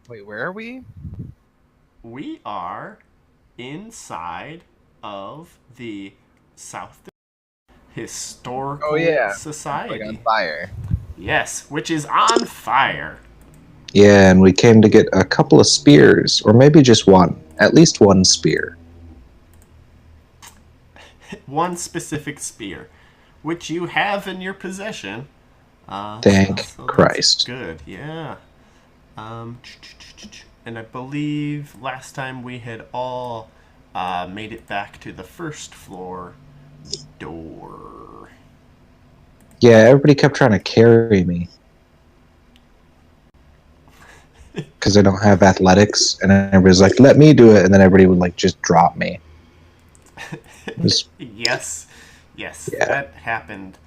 Wait, where are we? We are inside of the South Oh Historical yeah, it's like on Society. fire. Yes, which is on fire. Yeah, and we came to get a couple of spears, or maybe just one. At least one spear. One specific spear, which you have in your possession. Thank So that's Christ. good. Yeah. Um, and I believe last time we had all made it back to the first floor door. Yeah, everybody kept trying to carry me because I don't have athletics, and everybody's like, "Let me do it," and then everybody would like just drop me. It was Yes, yes, yeah. that happened,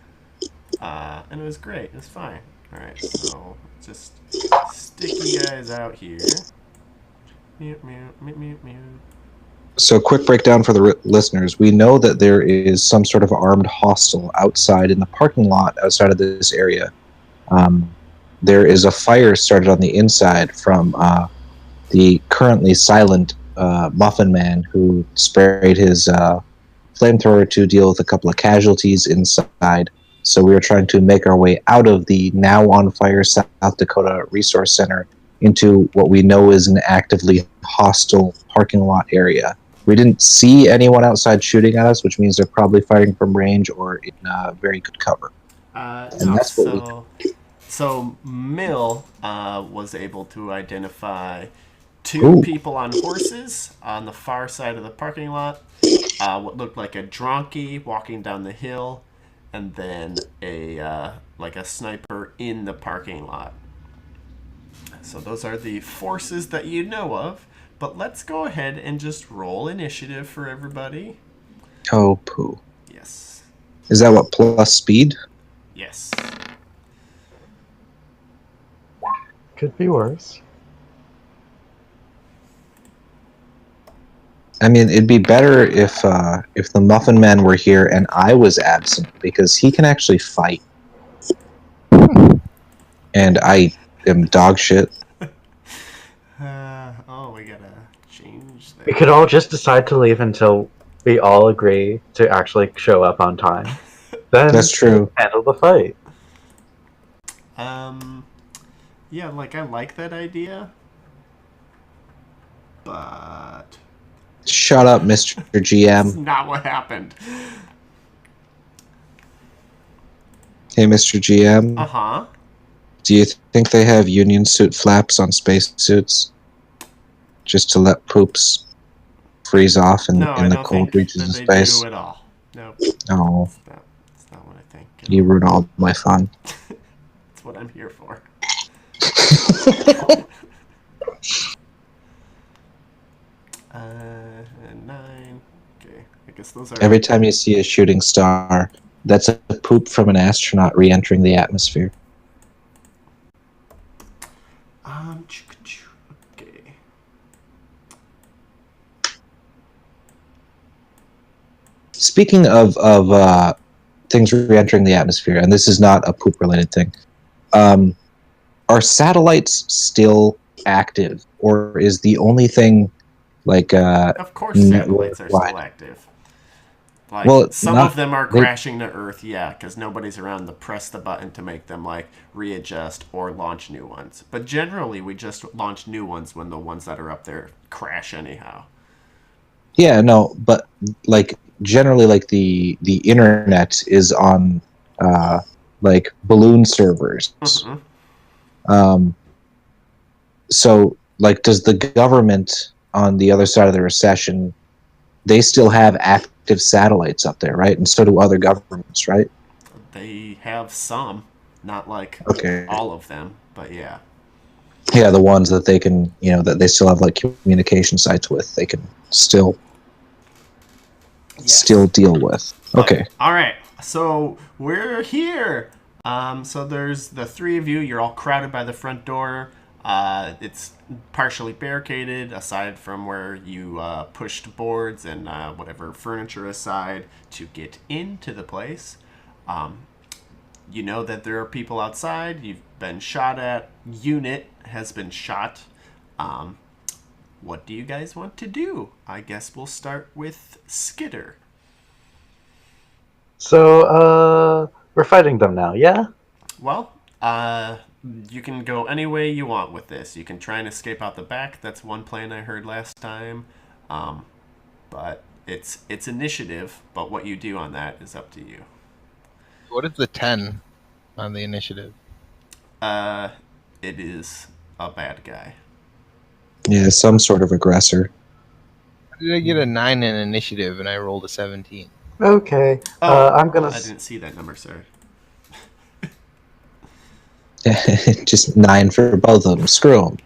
and it was great. It was fine. All right, so just stick you guys out here. Meow, meow, meow, meow, meow. So, quick breakdown for the listeners: we know that there is some sort of armed hostile outside in the parking lot outside of this area. Um, there is a fire started on the inside from the currently silent Muffin Man who sprayed his flamethrower to deal with a couple of casualties inside. So we are trying to make our way out of the now on fire South Dakota Resource Center into what we know is an actively hostile parking lot area. We didn't see anyone outside shooting at us, which means they're probably firing from range or in very good cover. And No, that's what we. so Mill was able to identify two Ooh, people on horses on the far side of the parking lot. What looked like a donkey walking down the hill, and then a like a sniper in the parking lot. So those are the forces that you know of. But let's go ahead and just roll initiative for everybody. oh, poo. Yes. Is that what plus speed? Yes. Could be worse. I mean, it'd be better if the Muffin Man were here and I was absent because he can actually fight, and I am dog shit. Oh, we gotta change We could that. all just decide to leave until we all agree to actually show up on time. That's Then true. handle the fight. Um, yeah, like I like that idea, but Shut up, Mr. it's GM. not what happened. Hey, Mr. Uh GM. huh. Do you think they have union suit flaps on spacesuits just to let poops freeze off No, I in the don't cold think reaches that of they do space? at all. Nope. Oh, It's not what I think at you all. ruin all my fun. It's what I'm here for. And nine. Okay, I guess those are. Every time you see a shooting star, that's a poop from an astronaut re-entering the atmosphere. Okay. Speaking of things re-entering the atmosphere, and this is not a poop-related thing, um, are satellites still active, or is the only thing like Of course, network satellites are wide? still active. Like Well, some of not them are they. crashing to Earth, yeah, because nobody's around to press the button to make them like readjust or launch new ones. But generally, we just launch new ones when the ones that are up there crash anyhow. Yeah, no, but like generally, like the internet is on uh, like balloon servers. Mm-hmm. Um, so, like, does the government on the other side of the recession? They still have active satellites up there, right? And so do other governments, right? They have some, not like Okay. all of them, but yeah. Yeah, the ones that they can, that they still have like communication sites with, they can still Yes. deal with. But Okay. all right, so we're here. So there's the three of you. You're all crowded by the front door. It's partially barricaded, aside from where you pushed boards and whatever furniture aside to get into the place. Um, you know that there are people outside. You've been shot at. Unit has been shot. What do you guys want to do? I guess we'll start with Skitter. So, we're fighting them now, yeah? Well, you can go any way you want with this. You can try and escape out the back. That's one plan I heard last time. But it's initiative, but what you do on that is up to you. What is the 10 on the initiative? It is a bad guy. Yeah, some sort of aggressor. How did I get a 9 in initiative and I rolled a 17? Okay. Oh, I'm gonna. I didn't see that number, sorry. Just 9 for both of them. Screw them.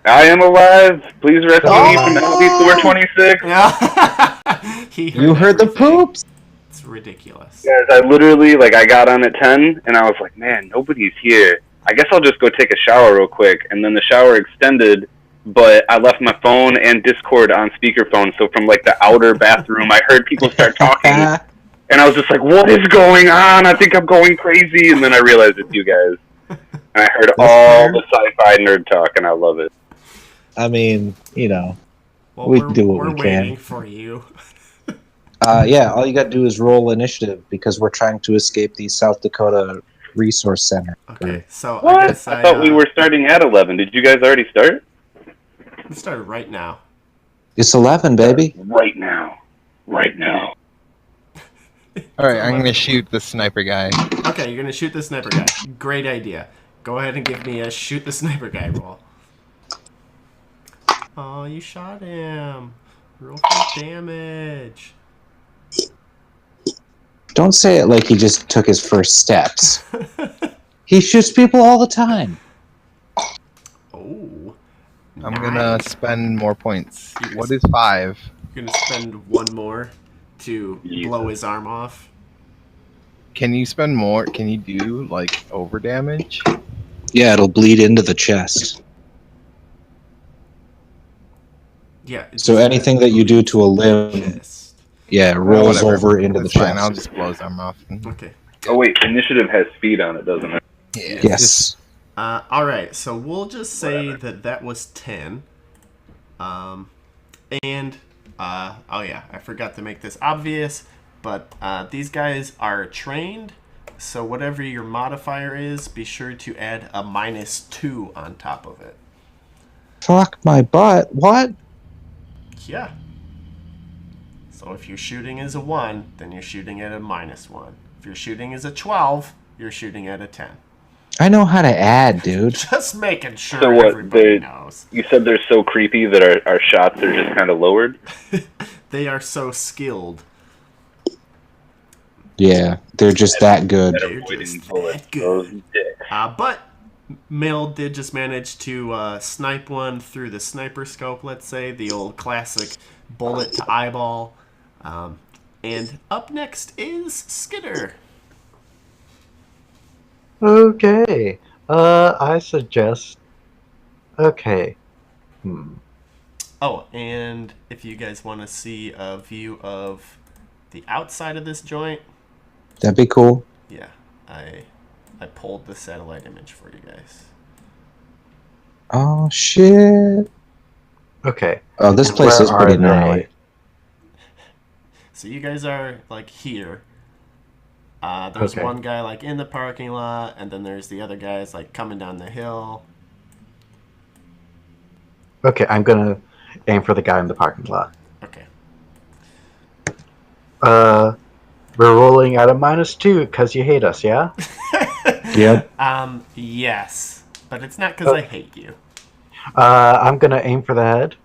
I am alive. Please rescue me from LD426. Yeah. You heard the poops? It's ridiculous. Guys, I literally, I got on at 10, and I was like, man, nobody's here. I guess I'll just go take a shower real quick. And then the shower extended, but I left my phone and Discord on speakerphone, so from, the outer bathroom, I heard people start talking. And I was just like, what is going on? I think I'm going crazy. And then I realized it's you guys. And I heard all the sci-fi nerd talk, and I love it. I mean, Well, we do what we We're can. waiting for you. Yeah, all you got to do is roll initiative because we're trying to escape the South Dakota Resource Center. Okay, so What? I guess I thought we were starting at 11. Did you guys already start? We started right now. It's 11, baby. Right now. Right now. Alright, I'm going to shoot the sniper guy. Okay, you're gonna shoot the sniper guy. Great idea. Go ahead and give me a shoot the sniper guy roll. Oh, you shot him. Roll for damage. Don't say it like he just took his first steps. He shoots people all the time. Oh. I'm nice. going to spend more points. What is 5? You're gonna spend one more to blow his arm off. Can you spend more? Can you do, over damage? Yeah, it'll bleed into the chest. Yeah. So anything that you do to a limb, yeah, rolls over into the That's fine. chest. I'll just blow his arm off. Okay. Oh, wait. Initiative has speed on it, doesn't it? Yeah. Yes. Alright, so we'll just say that was 10. Oh yeah, I forgot to make this obvious, but these guys are trained, so whatever your modifier is, be sure to add a -2 on top of it. Fuck my butt. What? Yeah. So if your shooting is a 1, then you're shooting at a -1. If your shooting is a 12, you're shooting at a 10. I know how to add, dude. Just making sure So what, everybody knows. You said they're so creepy that our shots are just kind of lowered? They are so skilled. Yeah, they're just that good. They're just that good. But Mill did just manage to snipe one through the sniper scope, let's say, the old classic bullet to eyeball. And up next is Skitter. Okay. I suggest. Okay. Oh, and if you guys want to see a view of the outside of this joint, That'd be cool. yeah, I pulled the satellite image for you guys. Oh, shit. Okay. Oh, this place is pretty gnarly. So you guys are here. There's Okay. one guy in the parking lot, and then there's the other guys coming down the hill. Okay, I'm gonna aim for the guy in the parking lot. Okay. We're rolling at a -2 because you hate us, yeah? Yep. Yes, but it's not because I hate you. I'm gonna aim for the head.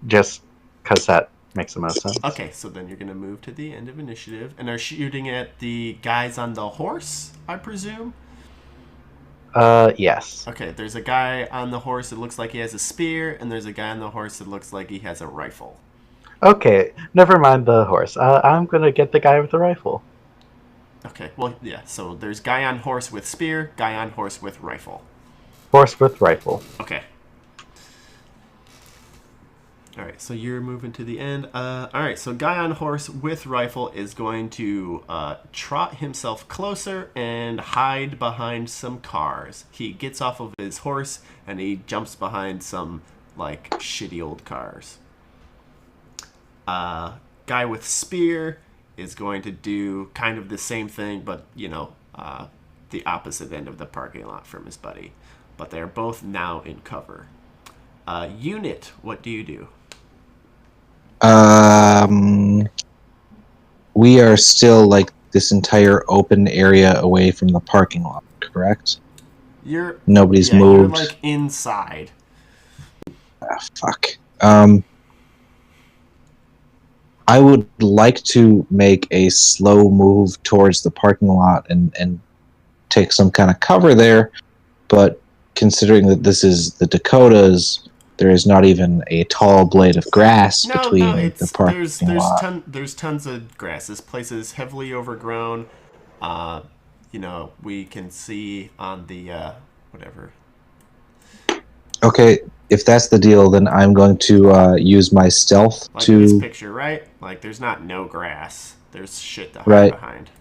Just because that makes the most sense. Okay, so then you're gonna move to the end of initiative, and are shooting at the guys on the horse, I presume. Yes. Okay, there's a guy on the horse that looks like he has a spear, and there's a guy on the horse that looks like he has a rifle. Okay, never mind the horse. I'm gonna get the guy with the rifle. Okay, well, yeah, so there's guy on horse with spear, guy on horse with rifle. Horse with rifle. Okay. All right, so you're moving to the end. All right, so guy on horse with rifle is going to trot himself closer and hide behind some cars. He gets off of his horse and he jumps behind some like shitty old cars. Guy with spear is going to do kind of the same thing, but the opposite end of the parking lot from his buddy. But they're both now in cover. Unit, what do you do? We are still like this entire open area away from the parking lot, correct? Nobody's moved. You're like inside. Fuck. I would like to make a slow move towards the parking lot and take some kind of cover there, but considering that this is the Dakotas, there is not even a tall blade of grass between the parking lot. There's tons of grass. This place is heavily overgrown. We can see on the whatever. Okay, if that's the deal, then I'm going to use my stealth like to. This picture, right? Like, there's not no grass. There's shit to hide behind.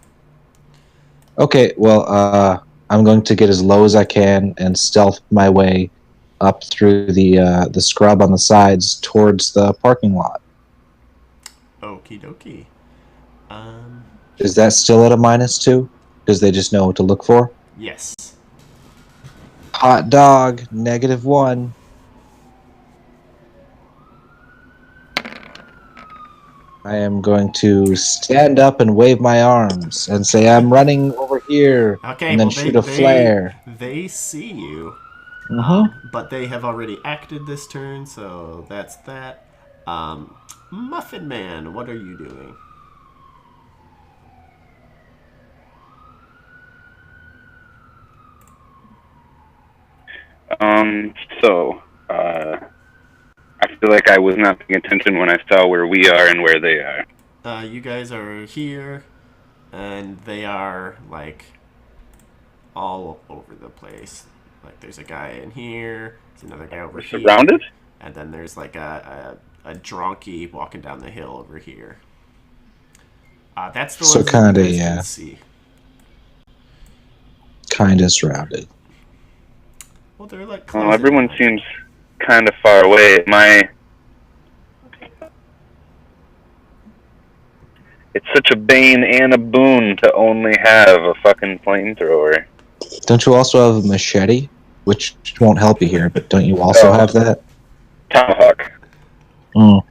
Okay, well, I'm going to get as low as I can and stealth my way up through the scrub on the sides towards the parking lot. Okie dokie. Is that still at a -2? Because they just know what to look for? Yes. Hot dog, -1. I am going to stand up and wave my arms and say, I'm running over here. Okay, and then shoot a flare. They see you. Uh-huh. But they have already acted this turn, so that's that. Muffin Man, what are you doing? I feel like I was not paying attention when I saw where we are and where they are. You guys are here, and they are, like, all over the place. Like, there's a guy in here, there's another guy over here. Surrounded? And then there's, like, a donkey walking down the hill over here. That's the So ones kinda, that you guys yeah. can see. Kind of surrounded. Well, they're, like, Well, everyone seems kind of far away. It's such a bane and a boon to only have a fucking flamethrower. Don't you also have a machete? Which won't help you here, but don't you also have that? Tomahawk. Mm.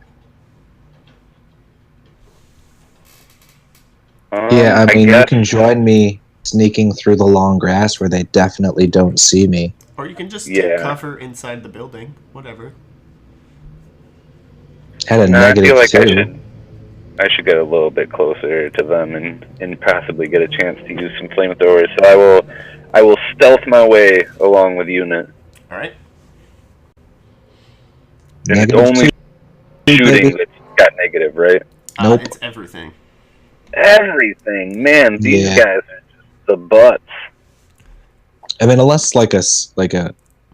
Yeah, I mean, you can join me sneaking through the long grass where they definitely don't see me. Or you can just take cover inside the building. Whatever. At a I feel like -2. I should get a little bit closer to them and possibly get a chance to use some flamethrowers. So I will stealth my way along with Unit. All right. And it's only shooting that's got negative, right? Nope. It's everything. Everything, man. These Yeah. guys are just the butts. I mean, unless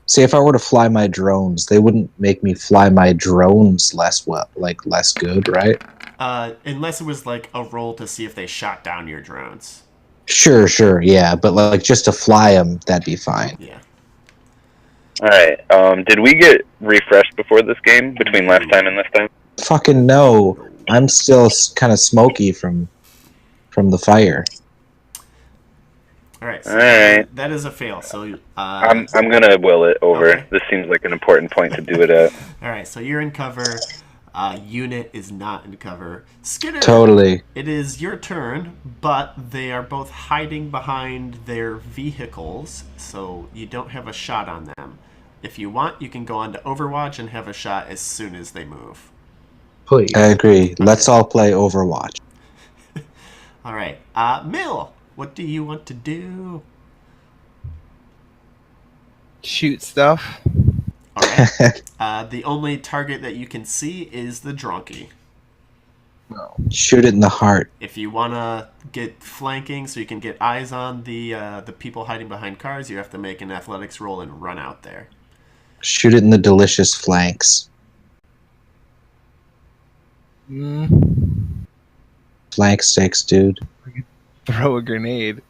say if I were to fly my drones, they wouldn't make me fly my drones less good, right? Unless it was like a roll to see if they shot down your drones. Sure, yeah, but like just to fly them, that'd be fine. Yeah. All right. Did we get refreshed before this game between last time and this time? Fucking no, I'm still kind of smoky from the fire. All right. So All right. That is a fail. So I'm gonna will it over. Okay. This seems like an important point to do it at. All right. So you're in cover. Unit is not in cover. Skinner. Totally. It is your turn, but they are both hiding behind their vehicles, so you don't have a shot on them. If you want, you can go on to Overwatch and have a shot as soon as they move. Please. I agree. Let's all play Overwatch. All right. Mill, what do you want to do? Shoot stuff. All right. The only target that you can see is the donkey. No. Shoot it in the heart. If you want to get flanking so you can get eyes on the people hiding behind cars, you have to make an athletics roll and run out there. Shoot it in the delicious flanks. Flank sticks, dude. Throw a grenade.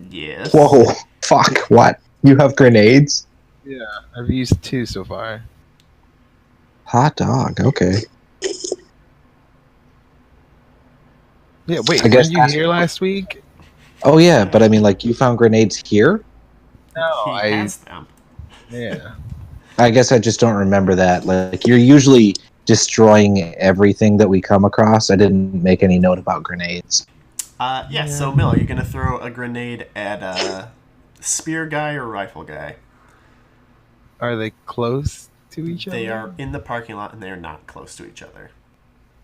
Yes. Whoa, fuck, what? You have grenades? Yeah, I've used 2 so far. Hot dog, okay. Yeah, wait, I guess weren't you that's- here last week? Oh yeah, but I mean, like, you found grenades here? No, He has them. Yeah. I guess I just don't remember that. Like, you're usually destroying everything that we come across. I didn't make any note about grenades. Yeah, so Mill, are you going to throw a grenade at a spear guy or rifle guy? Are they close to each other? They are in the parking lot and they are not close to each other.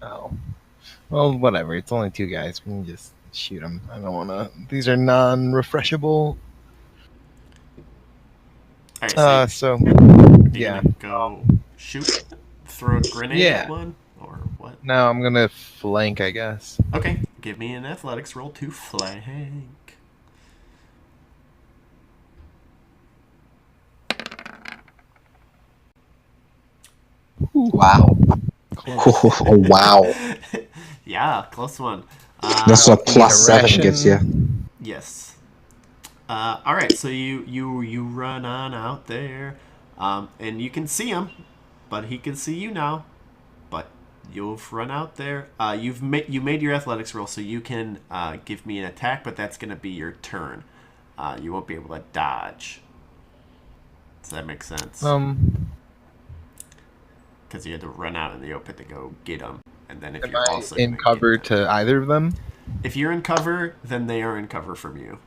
Oh. Well, whatever. It's only 2 guys. We can just shoot them. I don't want to. These are non-refreshable. All right, So you're yeah. gonna go shoot, throw a grenade at one, or what? No, I'm gonna flank, I guess. Okay, give me an athletics roll to flank. Wow. Oh, wow. Yeah, close one. That's a +7 gets you. Yes. All right, so you run on out there, and you can see him, but he can see you now. But you've run out there. You made your athletics roll, so you can give me an attack, but that's gonna be your turn. You won't be able to dodge. Does that make sense? Because you had to run out in the open to go get him, and then if Am you're I also in cover to either of them? if you're in cover, then they are in cover from you.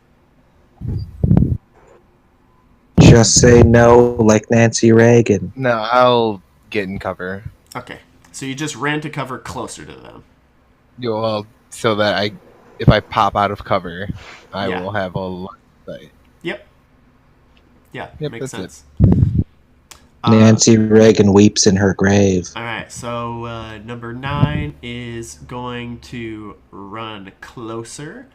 Just say no like Nancy Reagan. No, I'll get in cover. Okay, so you just ran to cover closer to them. Well, so that if I pop out of cover, I Yeah. will have a line of sight. Yep. Yeah, Yep, makes that's sense. Nancy Reagan weeps in her grave. All right, so number 9 is going to run closer.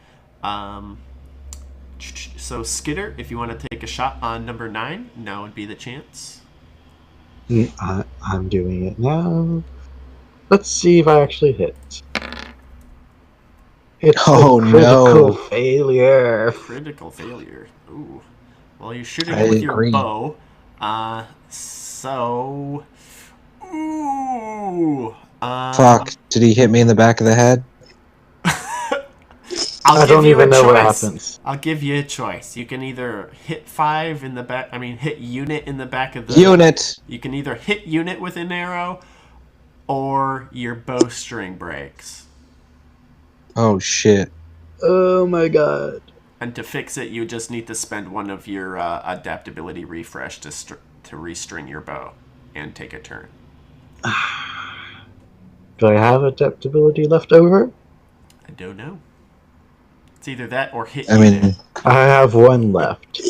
So Skitter, if you want to take a shot on number 9, now would be the chance. I'm doing it now. Let's see if I actually hit. It's Oh, a critical no. failure. Critical failure. Ooh. Well, you're shooting I it with your agree. bow. So. Ooh. Fuck, did he hit me in the back of the head? I don't even know what happens. I'll give you a choice. You can either hit 5 in the back. I mean, hit unit in the back of the Unit. You can either hit unit with an arrow, or your bowstring breaks. Oh shit. Oh my god. And to fix it, you just need to spend one of your adaptability refresh to restring your bow and take a turn. Do I have adaptability left over? I don't know. It's either that or hit I unit. mean, I have one left.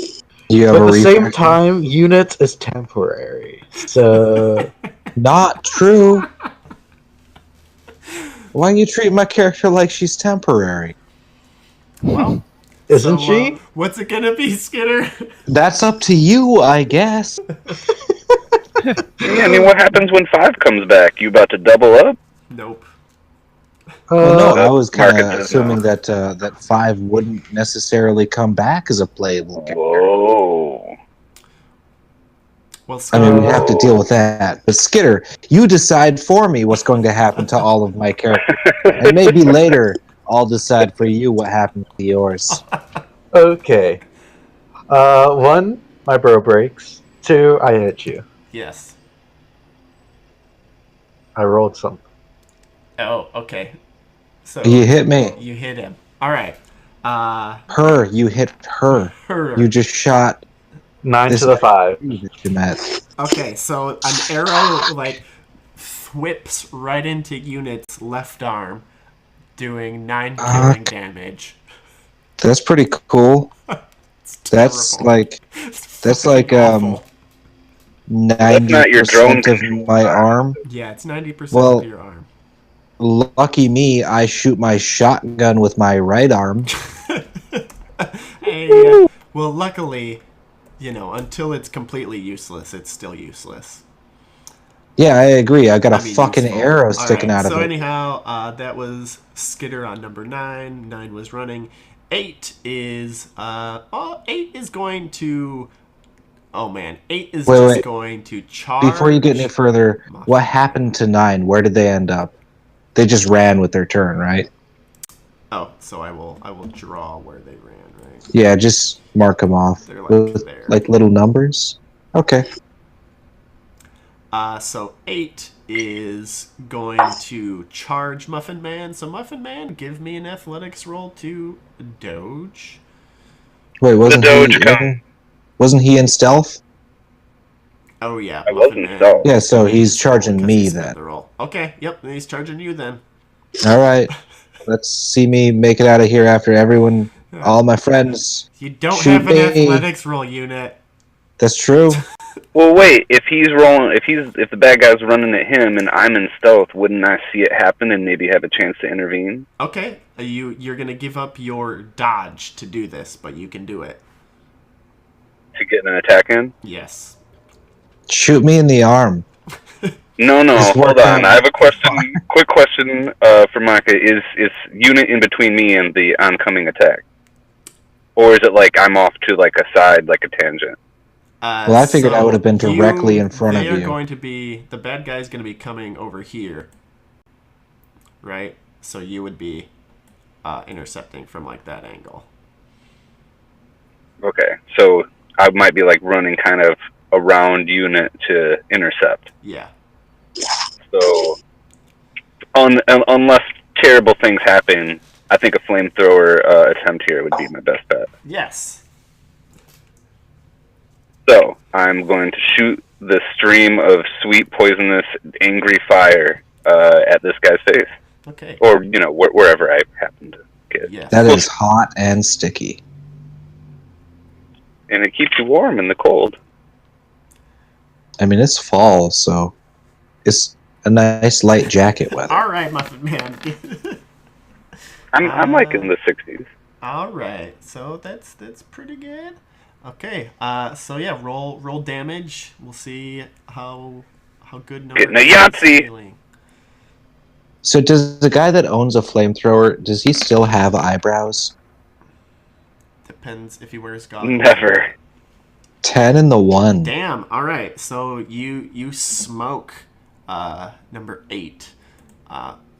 you have But a at the same refresh? time, unit is temporary. So Not true. Why you treat my character like she's temporary? Well, isn't she? What's it gonna be, Skitter? That's up to you, I guess. Yeah, I mean, what happens when 5 comes back? You about to double up? Nope. Well, no, I was kind Market of says assuming no. that 5 wouldn't necessarily come back as a playable character. Whoa. Well, I mean, we have to deal with that. But Skitter, you decide for me what's going to happen to all of my characters. And maybe later I'll decide for you what happens to yours. Okay. 1, my bow breaks. 2, I hit you. Yes. I rolled something. Oh, okay. So You hit me. You hit him. All right. Her, you hit her. Her. You just shot 9 this to the 5. that you met. Okay, so an arrow whips right into unit's left arm, doing 9 killing damage. That's pretty cool. It's That's terrible. like It's fucking awful. 90% of my arm. Yeah, it's 90% Well, of your arm. Lucky me, I shoot my shotgun with my right arm. Hey, well, luckily, until it's completely useless, it's still useless. Yeah, I agree. I got a I mean, fucking useful. arrow All sticking right, out of so it. anyhow, that was Skitter on number 9. 9 was running. 8 is 8 is going to. Oh man, 8 is just Wait. going to charge. Before you get any further, Muffin what Man. happened to 9? Where did they end up? They just ran with their turn, right? Oh, so I will draw where they ran, right? Yeah, just mark them off They're like with there. like little numbers. Okay. So 8 is going to charge Muffin Man. So Muffin Man, give me an athletics roll to dodge. Wait, Dogecoin. wasn't he in stealth? Oh yeah, I Muffin wasn't Man. stealth. Yeah, so made he's his roll charging because he me spent then. the roll. Okay, yep, he's charging you then. All right. Let's see me make it out of here after everyone, all my friends You don't shoot have an me. athletics roll unit. That's true. Well, wait. If the bad guy's running at him and I'm in stealth, wouldn't I see it happen and maybe have a chance to intervene? Okay, you're gonna give up your dodge to do this, but you can do it. To get an attack in? Yes. Shoot me in the arm. No, It's hold working on. out. I have a question. Quick question for Micah. Is unit in between me and the oncoming attack? Or is it like I'm off to like a side, like a tangent? Well, I figured I would have been directly in front of They are you. going to be the bad guy's going to be coming over here, right? So you would be intercepting from like that angle. Okay, so I might be like running kind of around unit to intercept. Yeah. So, unless terrible things happen, I think a flamethrower attempt here would be my best bet. Yes. So, I'm going to shoot the stream of sweet, poisonous, angry fire at this guy's face. Okay. Or, wherever I happen to get. Yes. That is hot and sticky. And it keeps you warm in the cold. I mean, it's fall, so it's a nice light jacket weather. All right, Muffin Man. I'm like in the 60s. All right, so that's pretty good. Okay, so yeah, roll damage. We'll see how good Getting a is Yahtzee. feeling. So does the guy that owns a flamethrower, does he still have eyebrows? Depends if he wears goggles. Never. 10 and the 1. Damn. All right, so you smoke number 8.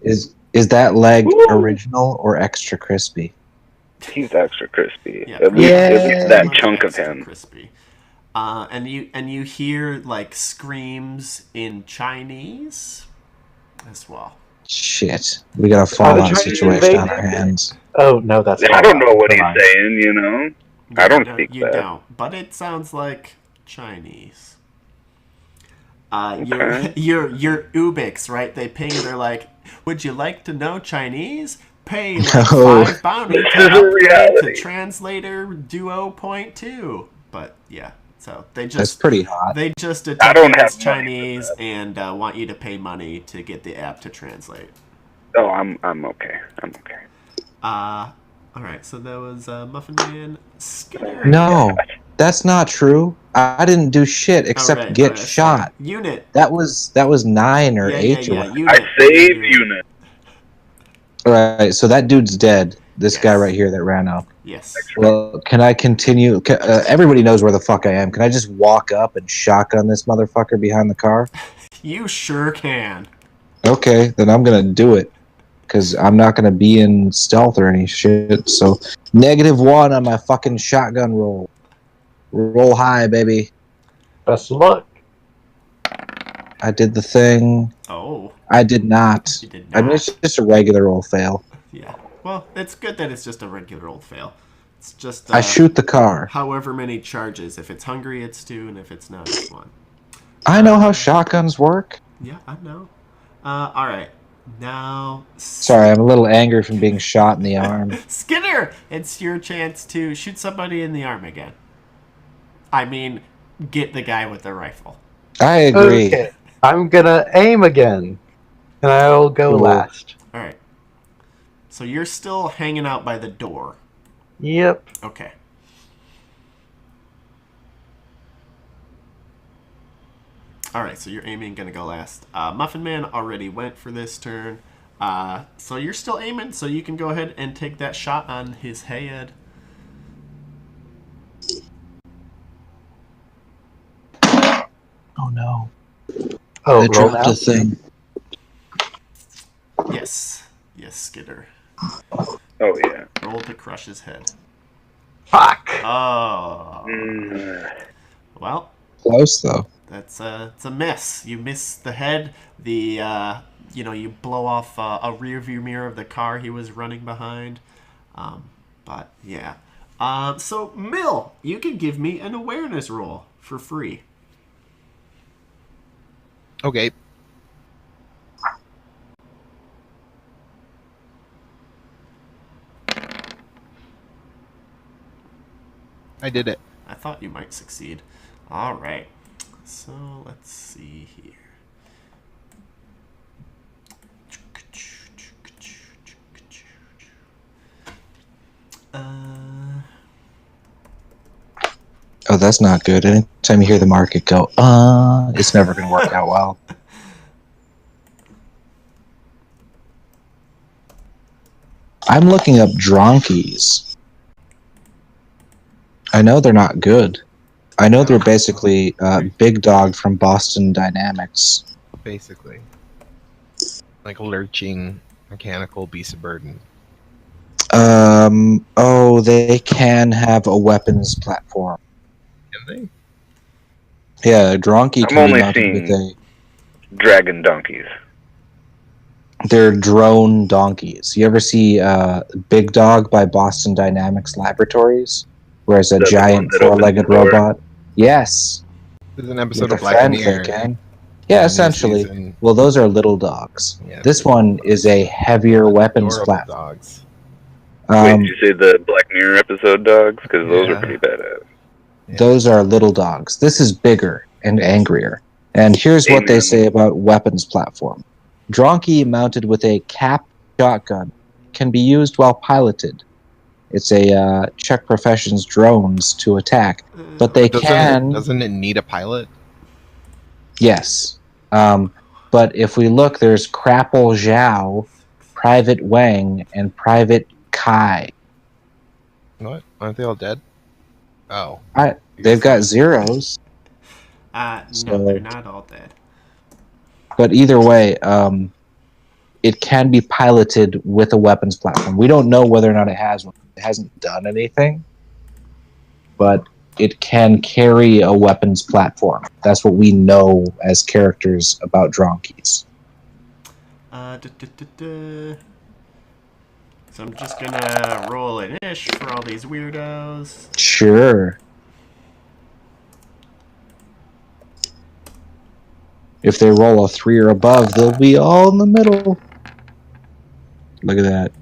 Is that leg Woo! original or extra crispy? He's extra crispy. Yeah, At least Yeah. that much chunk of extra him. crispy. And you hear like screams in Chinese as well. Shit. We got a fallout Chinese situation on our invaded? hands. Oh no, that's I don't know what Never he's mind. saying, I don't speak You that. don't, but it sounds like Chinese. Okay. Your Ubix, right? They ping. They're like, "Would you like to know Chinese? Pay like No. 5 bounty This to is a upgrade to reality. translator duo point 2." But yeah, so That's just pretty hot. they just I detect don't it as have money for Chinese that. and want you to pay money to get the app to translate. Oh, I'm okay. I'm okay. All right. So that was Muffin Man Skinner. No, that's not true. I didn't do shit except Alright, get alright, shot. sorry. Unit. That was 9 or Yeah, 8 yeah, or yeah. whatever. Unit. I saved unit. Alright, so that dude's dead. This guy Yes. right here that ran up. Yes. Well, can I continue? Everybody knows where the fuck I am. Can I just walk up and shotgun this motherfucker behind the car? You sure can. Okay, then I'm gonna do it. Because I'm not gonna be in stealth or any shit. So, -1 on my fucking shotgun roll. Roll high, baby. Best of luck. I did the thing. Oh, I did not. you did I mean, not. it's just a regular old fail. Yeah. Well, it's good that it's just a regular old fail. It's just I shoot the car. however many charges. If it's hungry, it's 2, and if it's not, it's 1. I know how shotguns work. Yeah, I know. All right. Now, Sorry, I'm a little angry from being shot in the arm. Skinner, it's your chance to shoot somebody in the arm again. I mean, get the guy with the rifle. I agree. Okay, I'm gonna aim again, and I'll go Cool. last. All right. So you're still hanging out by the door. Yep. Okay. All right, so you're aiming, gonna go last. Muffin Man already went for this turn, so you're still aiming. So you can go ahead and take that shot on his head. Oh no! Oh, I roll dropped now. a thing. Yes, Skidder. Oh yeah. Roll to crush his head. Fuck. Oh, Mm. well, Close though. it's a miss. You miss the head. You blow off a rear view mirror of the car he was running behind. But yeah. So Mill, you can give me an awareness roll for free. Okay. I did it. I thought you might succeed. All right. So let's see here. Uh, Oh, that's not good. Anytime you hear the market go, it's never going to work out well. I'm looking up dronkies. I know they're not good. I know they're basically Big Dog from Boston Dynamics. Basically. Like lurching mechanical beast of burden. They can have a weapons platform. Can Yeah, a donkey I'm can be only mounted with seeing dragon donkeys. they're drone donkeys. You ever see Big Dog by Boston Dynamics Laboratories, where it's a Is that the one giant that opens four-legged the door? robot? Yes, they? There's an with episode the of Black fan Mirror. kicking. In Yeah, the new essentially. season. Well, those are little dogs. Yeah, This they're one is a heavier weapons adorable platform. dogs. Wait, did you say the Black Mirror episode dogs? Because those are Yeah. pretty badass. Yeah. Those are little dogs. This is bigger and angrier. And here's what they Amen. say about weapons platform. Donkey mounted with a cap shotgun can be used while piloted. It's a Czech Professions drones to attack, but they can. Doesn't it need a pilot? Yes. But if we look, there's Crapple Zhao, Private Wang, and Private Kai. What? Aren't they all dead? Oh. They've got zeros. no, So- they're not all dead. But either way, it can be piloted with a weapons platform. We don't know whether or not it has one. It hasn't done anything, but it can carry a weapons platform. That's what we know as characters about Dronkeys. So I'm just gonna roll an ish for all these weirdos. Sure. If they roll a 3 or above, they'll be all in the middle. Look at that.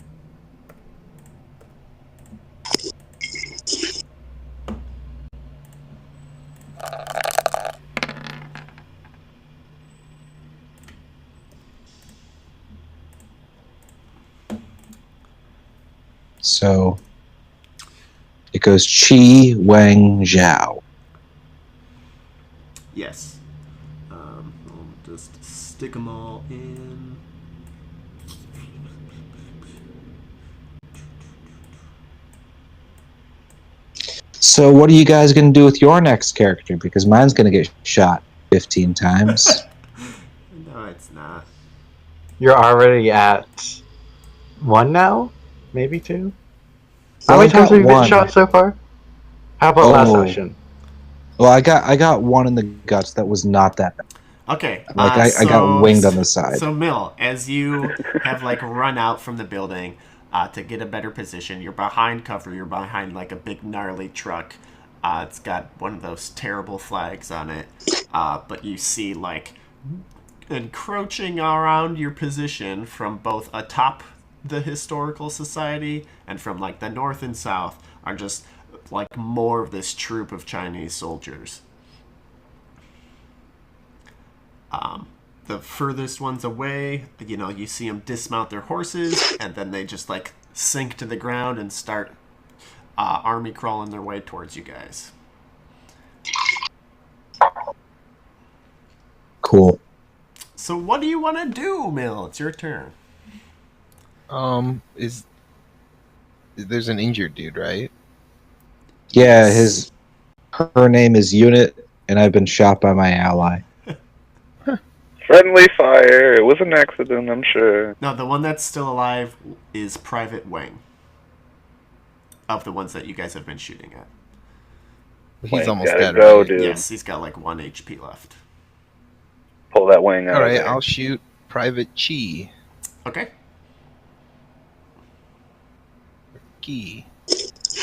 So it goes Qi, Wang, Zhao. Yes. I'll just stick them all in. So what are you guys going to do with your next character? Because mine's going to get shot 15 times. No, it's not. You're already at 1 now? Maybe 2? How Well, many I times got have you been one. shot so far? How about last Oh. session? Well, I got one in the guts that was not that bad. Okay. Like I got winged on the side. So Mill, as you have like run out from the building to get a better position, you're behind cover. You're behind like a big gnarly truck. It's got one of those terrible flags on it. But you see like encroaching around your position from both atop the historical society and from like the north and south are just like more of this troop of Chinese soldiers. The furthest ones away, you see them dismount their horses, and then they just like sink to the ground and start army crawling their way towards you guys. Cool. So what do you want to do, Mill? It's your turn. Is there's an injured dude, right? Yeah, her name is Unit, and I've been shot by my ally. Friendly fire. It was an accident, I'm sure. No, the one that's still alive is Private Wang. Of the ones that you guys have been shooting at. He's Wang, almost gotta dead, go, right? dude. Yes, he's got like 1 HP left. Pull that wing out. All right, of there. I'll shoot Private Chi. Okay. Key.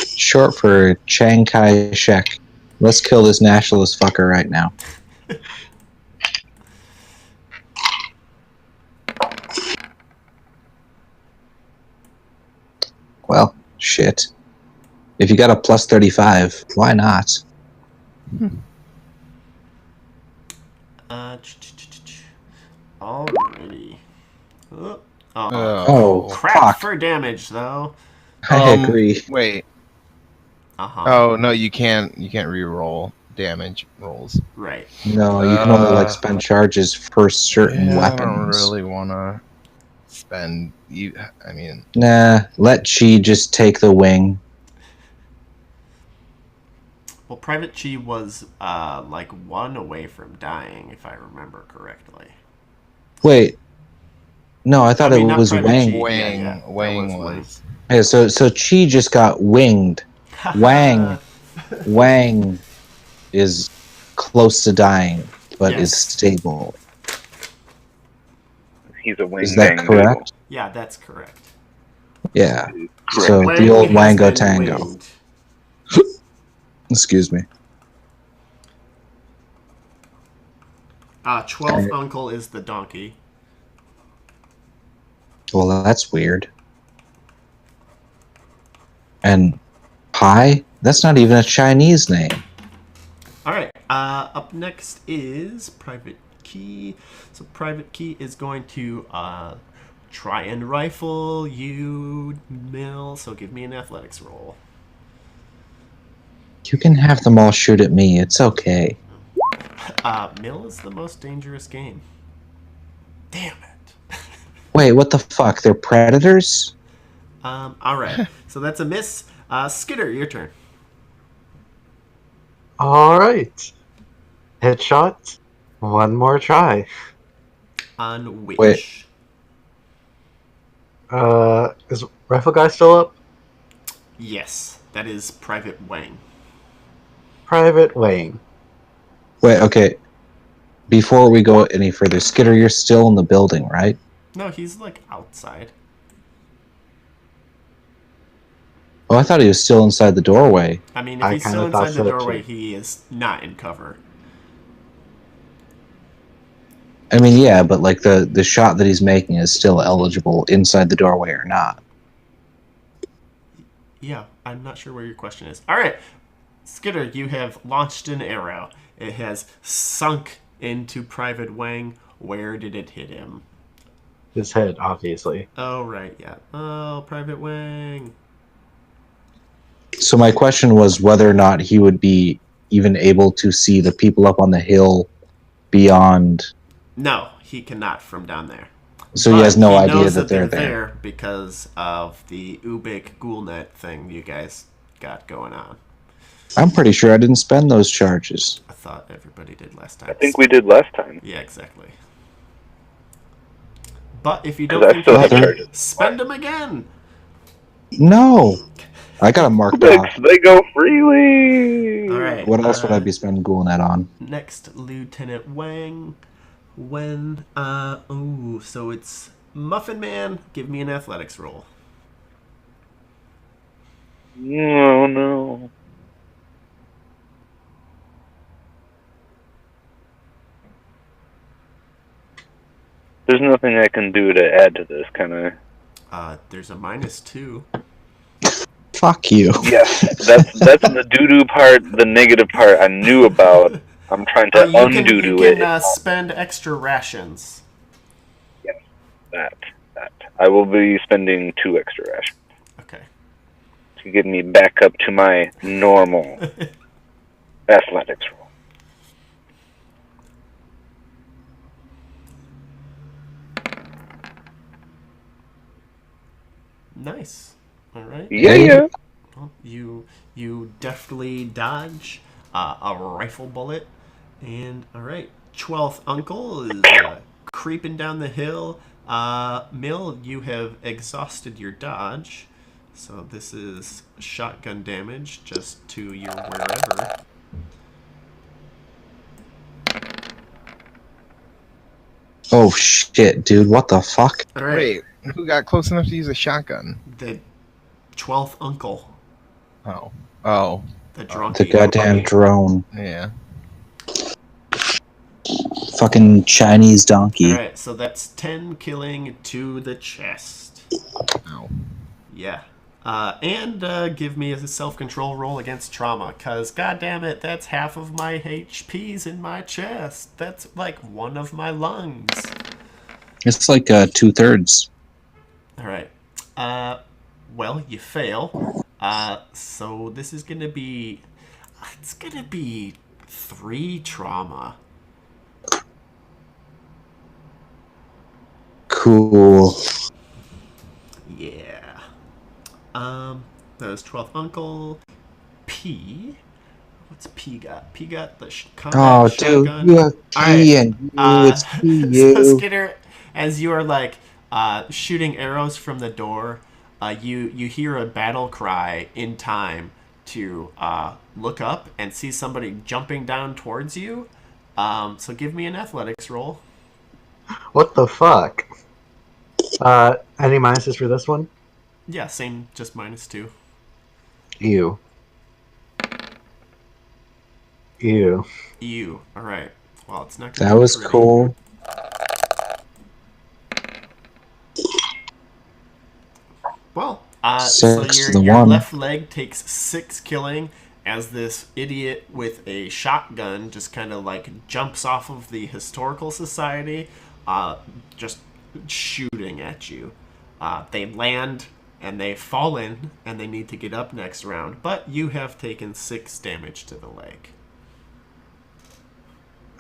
Short for Chiang Kai-shek. Let's kill this nationalist fucker right now. Well, shit. If you got a plus 35, why not? Alrighty. Oh, Oh, crap fuck. for damage, though. I agree. Wait. Uh-huh. Oh no, you can't re-roll damage rolls. Right. No, you can only like spend charges for certain Yeah, weapons. I don't really want to spend. I mean, Nah, let Chi just take the wing. Well, Private Chi was, like, 1 away from dying, if I remember correctly. Wait. No, I thought I mean, it not was Private Wang. Chi. Wang, Yeah, that Wang was was. Yeah, so Chi just got winged. Wang is close to dying, but Yes. is stable. He's a wing Is that bang correct? Yeah, that's correct. Yeah. Correct. So the old has Wango been Tango. winged. Excuse me. 12th uncle is the donkey. Well, that's weird. And Pi? That's not even a Chinese name. Alright, up next is Private Key. So Private Key is going to try and rifle you, Mill. So give me an athletics roll. You can have them all shoot at me. It's okay. Mill is the most dangerous game. Damn it. Wait, what the fuck? They're predators? Alright, so that's a miss. Skitter, your turn. Alright. Headshot. One more try. On which? Wait. Is Rifle Guy still up? Yes, that is Private Wang. Private Wayne. Wait, okay. Before we go any further, Skitter, you're still in the building, right? No, he's like outside. Oh, I thought he was still inside the doorway. I mean, if I he's kinda still thought inside the so, doorway, too. he is not in cover. I mean, yeah, but like the shot that he's making is still eligible inside the doorway or not. Yeah, I'm not sure where your question is. All right, Skitter, you have launched an arrow. It has sunk into Private Wang. Where did it hit him? His head, obviously. Oh, right, yeah. Oh, Private Wang. So my question was whether or not he would be even able to see the people up on the hill beyond. No, he cannot from down there. So But he has no he idea knows that they're there. because of the Ubik Ghoulnet thing you guys got going on. I'm pretty sure I didn't spend those charges. I thought everybody did last time. I think we did last time. Yeah, exactly. But if you 'Cause don't I think still you have did, charges. spend them again. No, I got them marked off. They go freely. All right. What else would I be spending Ghoulnet on? Next, Lieutenant Wang. So it's Muffin Man. Give me an athletics roll. Oh no. There's nothing I can do to add to this, kind of. There's a -2. Fuck you. Yes, that's the doo-doo part, the negative part I knew about. I'm trying to undo you it. can spend extra rations. Yes, that. I will be spending 2 extra rations Okay. to get me back up to my normal athletics roll. Nice. All right. Yeah. Well, you deftly dodge a rifle bullet, and all right. 12th uncle is creeping down the hill. Mill, you have exhausted your dodge, so this is shotgun damage just to your wherever. Oh shit, dude! What the fuck? All right. Wait, who got close enough to use a shotgun? The 12th uncle, Oh, the drunkie. The goddamn drone, yeah. fucking Chinese All donkey. right, so that's 10 killing to the chest. Ow. Yeah. And give me a self-control roll against trauma, because, goddammit, that's half of my HP's in my chest. That's like one of my lungs. It's like 2/3. All right. Well, you fail. So this is going to be... It's going to be 3 trauma. Cool. Yeah. That was 12th uncle. P. What's P got? P got the combat Oh, shotgun. dude, you have P All right. and you. It's P, So you. Skinner, as you are like shooting arrows from the door, you hear a battle cry in time to look up and see somebody jumping down towards you. So give me an athletics roll. What the fuck? Any minuses for this one? Yeah, same, just -2. Ew. Ew. Ew. All right. Well, it's not gonna That be was pretty. cool. Well, Six so to the your one. left leg takes 6 killing as this idiot with a shotgun just kind of like jumps off of the historical society, just shooting at you. They land and they've fallen and they need to get up next round, but you have taken 6 damage to the leg.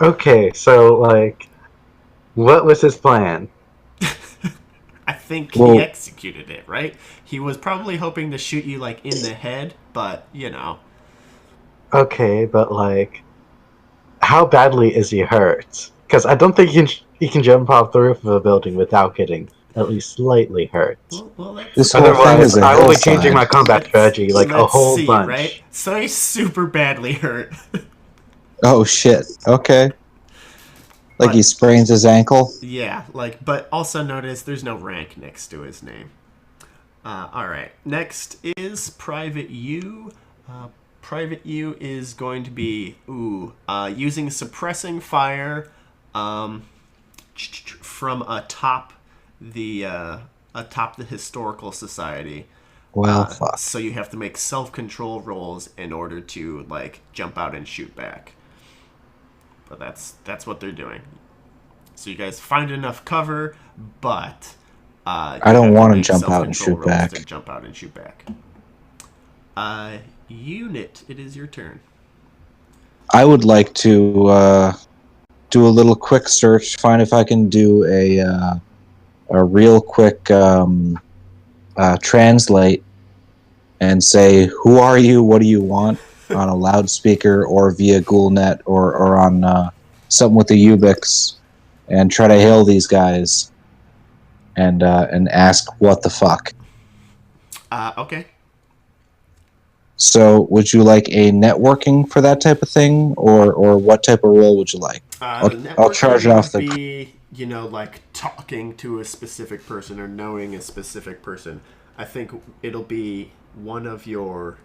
Okay, so, like, what was his plan? I think Well- he executed it, right? He was probably hoping to shoot you like in the head, but you know. Okay, but, like, how badly is he hurt? Because I don't think he can jump off the roof of a building without getting at least slightly hurt. Well, that's This whole thing Otherwise, is a I will be changing my hillside. combat strategy like a let's whole see, bunch. right? So he's super badly hurt. Oh shit. Okay. Like But- he sprains his ankle. Yeah, like, but also notice there's no rank next to his name. All right, next is Private U. Private U is going to be using suppressing fire from atop the historical society. Well, fuck. So you have to make self-control rolls in order to like jump out and shoot back. But that's what they're doing. So you guys find enough cover, but I don't want to jump out and shoot back. To jump out and shoot back. Unit, it is your turn. I would like to do a little quick search, find if I can do a real quick translate, and say, "Who are you? What do you want?" on a loudspeaker or via GhoulNet or on something with the Ubix, and try to hail these guys and ask what the fuck. Okay. So, would you like a networking for that type of thing, or what type of role would you like? I'll charge it off the. Be, like talking to a specific person or knowing a specific person. I think it'll be one of your.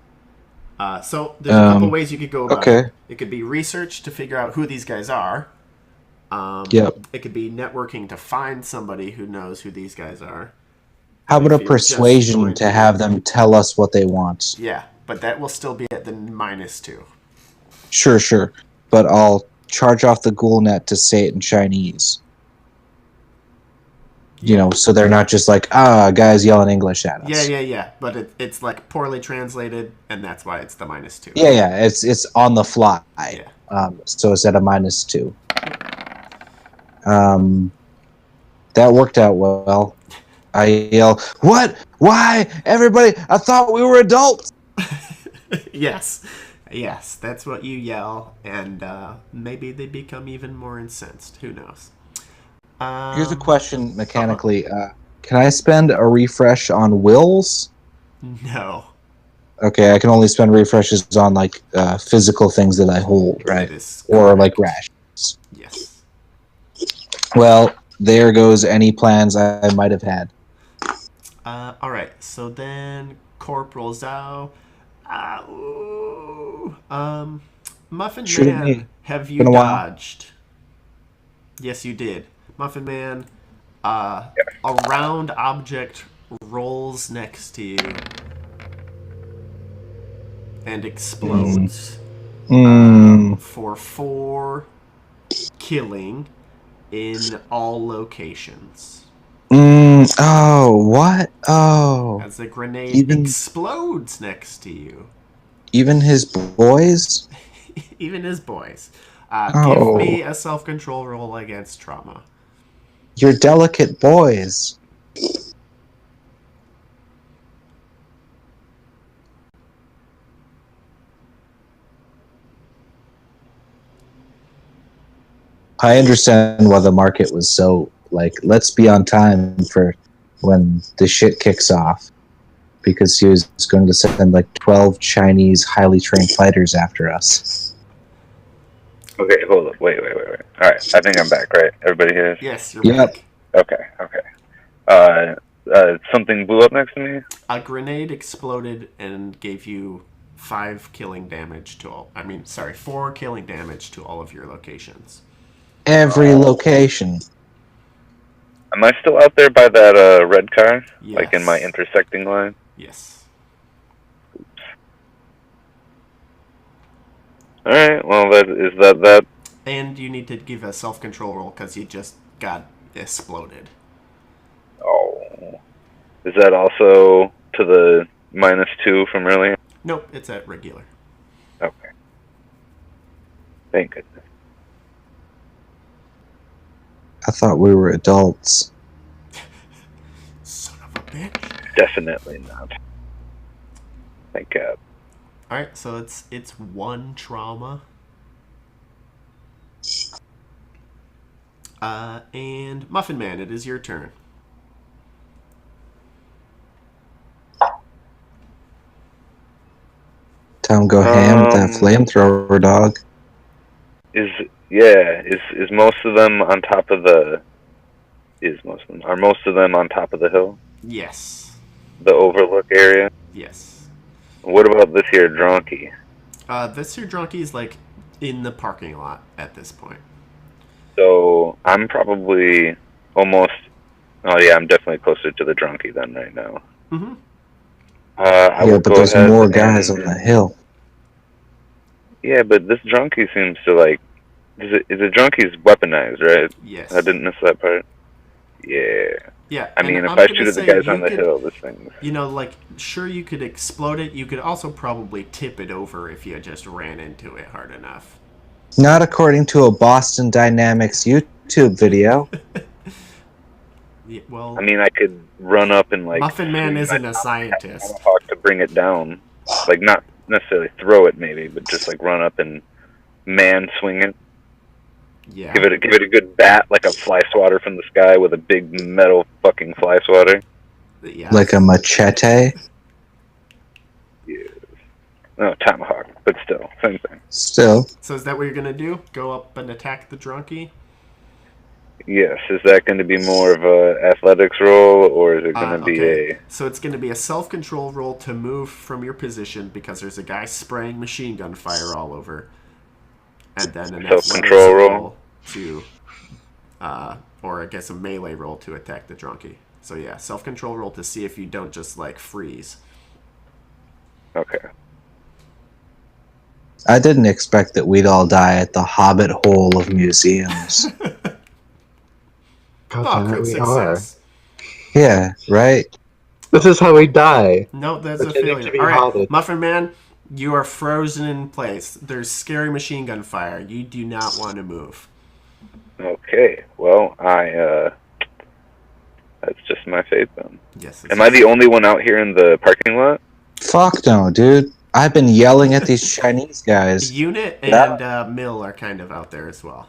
So there's a couple ways you could go about it. It could be research to figure out who these guys are. Yep. It could be networking to find somebody who knows who these guys are. How about If a you're just persuasion going to have them tell us what they want? Yeah, but that will still be at the -2. Sure. But I'll charge off the GhoulNet to say it in Chinese. So they're not just like, guys yelling English at us. Yeah. But it's like poorly translated, and that's why it's the -2. Yeah. It's on the fly. Yeah. So it's at a -2. That worked out well. I yell, "What? Why? Everybody, I thought we were adults!" Yes. Yes, that's what you yell, and maybe they become even more incensed. Who knows? Here's a Um, question mechanically. Can I spend a refresh on wills? no. Okay, I can only spend refreshes on like physical things that I hold, right? That is Or like correct. rations. Yes. Well, there goes any plans I might have had. All right. So then, Corporal Zhao. Muffin Shoot at me. Man, have It's you been a while. dodged? Yes, you did. Muffin Man, a round object rolls next to you and explodes Mm. for 4 killing in all locations. Oh, what? Oh, As the grenade even explodes next to you. his boys. Even his boys. Give Oh, me a self-control roll against trauma. your delicate boys. I understand why the market was so like, let's be on time for when the shit kicks off, because he was going to send like 12 Chinese highly trained fighters after us. Okay, hold up. Wait. All right, I think I'm back. Right, everybody here. Yes, you're Yep. back. Okay. Something blew up next to me. A grenade exploded and gave you 5 killing damage to all. 4 killing damage to all of your locations. Every location. Am I still out there by that red car? Yes. Like in my intersecting line? Yes. All right. Well, that. And you need to give a self-control roll because you just got exploded. Oh, is that also to the -2 from earlier? Nope, it's at regular. Okay. Thank goodness. I thought we were adults. Son of a bitch. Definitely not. Thank God. All right, so it's 1 trauma. And Muffin Man, it is your turn. Tell him go ham with that flamethrower, dog. Is most of them on top of the? Are most of them on top of the hill? Yes. The overlook area. Yes. What about this here donkey? This here drunkie is like in the parking lot at this point. So I'm probably almost. Oh yeah, I'm definitely closer to the donkey than right now. Mm-hmm. I Yeah, will but go there's ahead more guys on and- the hill. Yeah, but this donkey seems to like. Is it donkey's weaponized, right? Yes. I didn't miss that part. Yeah. Yeah. I mean, if I shoot at the guys on the hill, this thing. You know, like, sure, you could explode it. You could also probably tip it over if you just ran into it hard enough. Not according to a Boston Dynamics YouTube video. Yeah, well, I mean, I could run up and like. Muffin Man swing isn't my a scientist. tomahawk to bring it down, like not necessarily throw it maybe, but just like run up and man swing it. Yeah. Give it a good bat, like a fly swatter from the sky with a big metal fucking fly swatter. Yeah. Like a machete? Yeah. No, tomahawk, but still, same thing. Still. So is that what you're gonna do? Go up and attack the drunkie? Yes. Is that going to be more of a athletics roll, or is it going to be a? So it's going to be a self-control roll to move from your position because there's a guy spraying machine gun fire all over, and then an Self-control roll to, or I guess a melee roll to attack the drunkie. So yeah, self-control roll to see if you don't just like freeze. Okay. I didn't expect that we'd all die at the Hobbit hole of museums. God Oh, damn it, crit we success. Yeah, right? This is how we die. No, that's a Pretending to failure. be All right, Hobbit. Muffin Man, you are frozen in place. There's scary machine gun fire. You do not want to move. Okay. Well, I That's just my faith then. Yes. Am I the only one out here in the parking lot? Fuck no, dude. I've been yelling at these Chinese guys. Unit and Mill are kind of out there as well.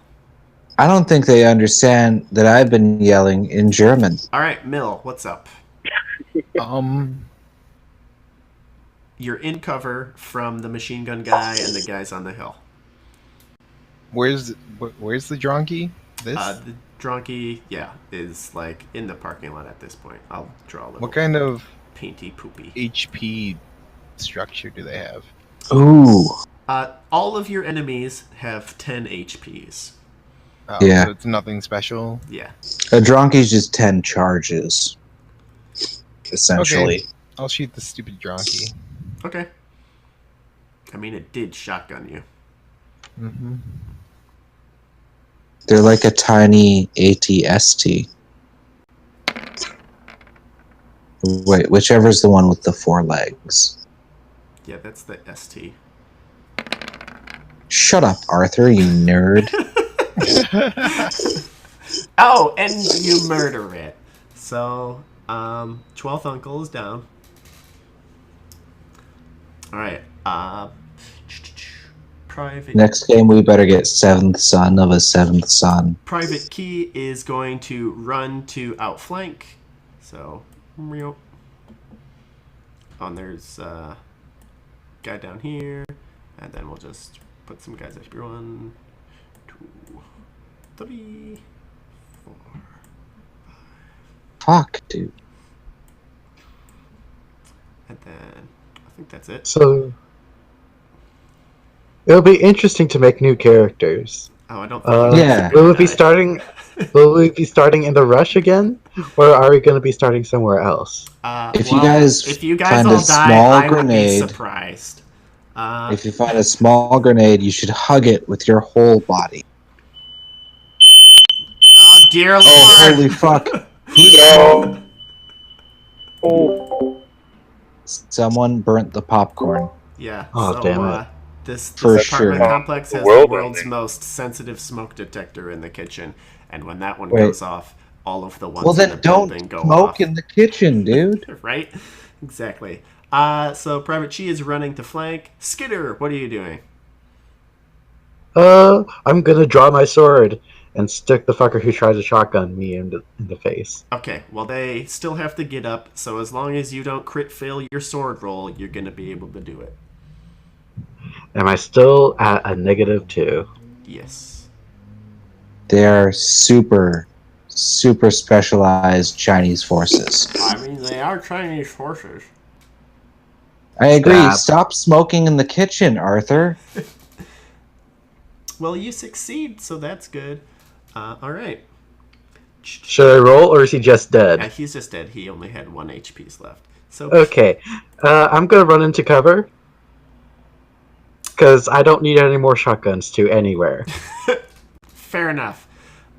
I don't think they understand that I've been yelling in German. All right, Mill, what's up? You're in cover from the machine gun guy and the guys on the hill. Where's the drunkie? This? The drunkie, is like in the parking lot at this point. I'll draw a little. What kind of painty poopy HP structure do they have? Ooh. All of your enemies have 10 HPs. Oh, Yeah. So it's nothing special. Yeah. A Dronkey's just 10 charges. Essentially. Okay. I'll shoot the stupid drunkie. Okay. I mean, it did shotgun you. Mm-hmm. They're like a tiny ATST. Wait, whichever's the one with the 4 legs. Yeah, that's the ST. Shut up, Arthur, you nerd. Oh, and you murder it. So, 12th uncle is down. Alright, Private... Next game, we better get 7th son of a 7th son. Private Key is going to run to outflank. So, oh, and there's a guy down here. And then we'll just put some guys up here. 1, 2, 3, 4. Fuck, dude. And then I think that's it. So it'll be interesting to make new characters. Oh, I don't think Yeah. Will we be starting? Will we be starting in the rush again, or are we going to be starting somewhere else? If you guys find all a die, small I would be grenade- surprised. If you find a small grenade, you should hug it with your whole body. Oh dear Lord! Oh, holy fuck. No. Oh. Someone burnt the popcorn. Yeah. Oh, so, damn it. This For apartment sure. complex has World the world's ending. most sensitive smoke detector in the kitchen, and when that one Wait. goes off, all of the ones Well, in then the don't building go smoke off. in the kitchen, dude. Right? Exactly. So Private Chi is running to flank. Skitter, what are you doing? I'm gonna draw my sword and stick the fucker who tries to shotgun me in the face. Okay, well they still have to get up, so as long as you don't crit fail your sword roll, you're gonna be able to do it. Am I still at a -2? Yes. They are super specialized Chinese forces. I mean, they are Chinese forces. I agree. Yeah. Stop smoking in the kitchen, Arthur. Well, you succeed, so that's good. Alright. Should I roll, or is he just dead? He's just dead. He only had 1 HP's left. So Okay, I'm gonna run into cover because I don't need any more shotguns to anywhere. fair enough.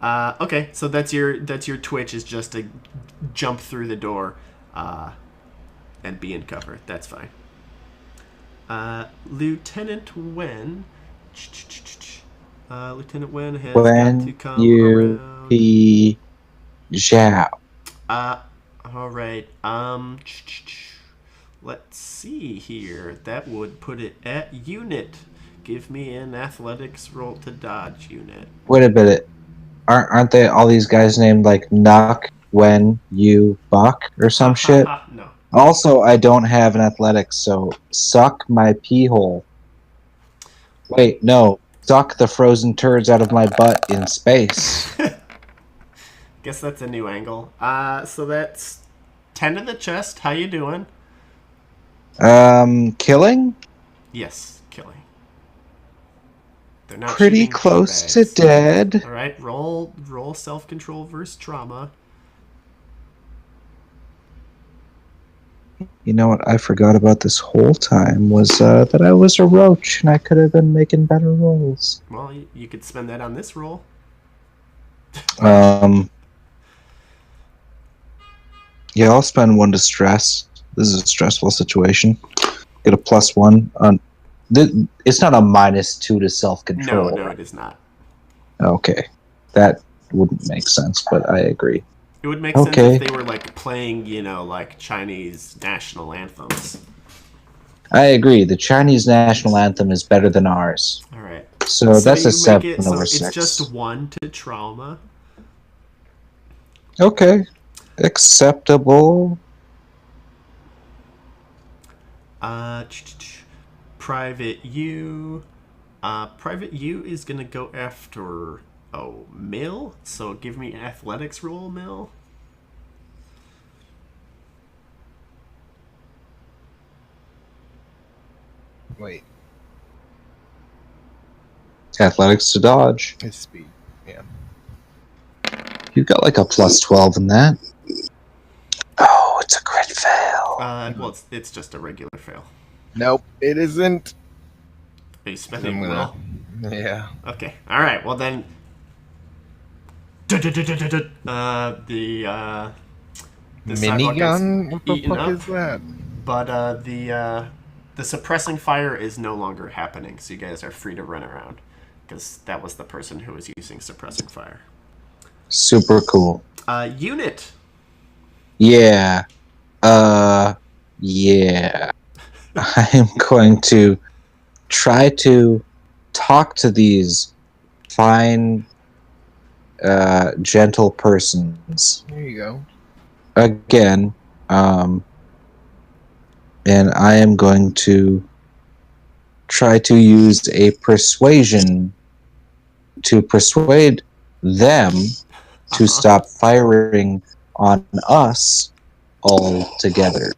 Okay, so that's your twitch is just to jump through the door and be in cover. That's fine. Lieutenant Wen. Lieutenant Wen has got to When come you around. pee Zhao. All right. Let's see here. That would put it at unit. Give me an athletics roll to dodge unit. Wait a minute. Aren't they all these guys named like Nuck, When, You, Buck, or some shit? No. Also, I don't have an athletics, so suck my pee hole. Wait, no. Suck the frozen turds out of my butt in space. Guess that's a new angle. So that's 10 to the chest. How you doing? Killing? Yes, killing. They're not Pretty shooting close to bags. dead. All right, roll self-control versus trauma. You know what I forgot about this whole time was that I was a roach and I could have been making better rolls. Well, you could spend that on this roll. Yeah, I'll spend 1 to stress. This is a stressful situation. Get a +1 on. It's not a -2 to self-control. No, it is not. Okay, that wouldn't make sense, but I agree. It would make sense Okay. if they were like playing, like Chinese national anthems. I agree. The Chinese national anthem is better than ours. All right. So So that's a you make 7 it over so it's 6. just 1 to trauma. Okay. Acceptable. Uh, Private U. Private U is gonna go after Mill. So give me athletics roll, Mill. Wait, Athletics to dodge. his speed. Yeah. You got like a plus 12 in that. Oh, it's a crit fail. Well, it's just a regular fail. Nope, it isn't. Are you I'm spending gonna. will? Yeah. Okay. All right. Well then. The sidewalk gets Minigun? What the eaten fuck up, is that? but the suppressing fire is no longer happening, so you guys are free to run around because that was the person who was using suppressing fire. Super cool. Unit. Yeah. Yeah. I'm going to try to talk to these fine, gentle persons There you go. again. And I am going to try to use a persuasion to persuade them to stop firing on us all together.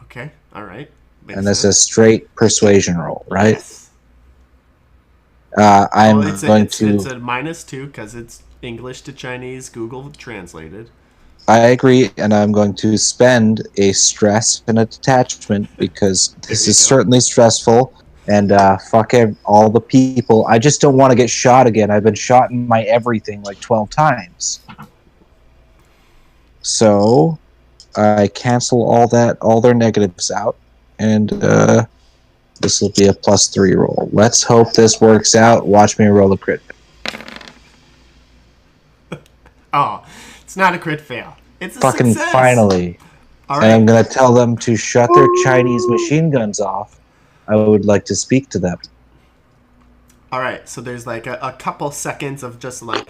Okay. All right. Makes And that's a sense. straight persuasion roll, right? Yes. I'm Well, it's going to. a -2 because it's English to Chinese. Google translated. I agree, and I'm going to spend a stress and a detachment because There this you is go. certainly stressful. And fuck all the people. I just don't want to get shot again. I've been shot in my everything like 12 times. So I cancel all their negatives out, and this will be a +3 roll. Let's hope this works out. Watch me roll a crit. Oh, it's not a crit fail. It's a Fucking success. finally. All And I'm right. going to tell them to shut their Chinese machine guns off. I would like to speak to them. All right. So there's like a couple seconds of just like,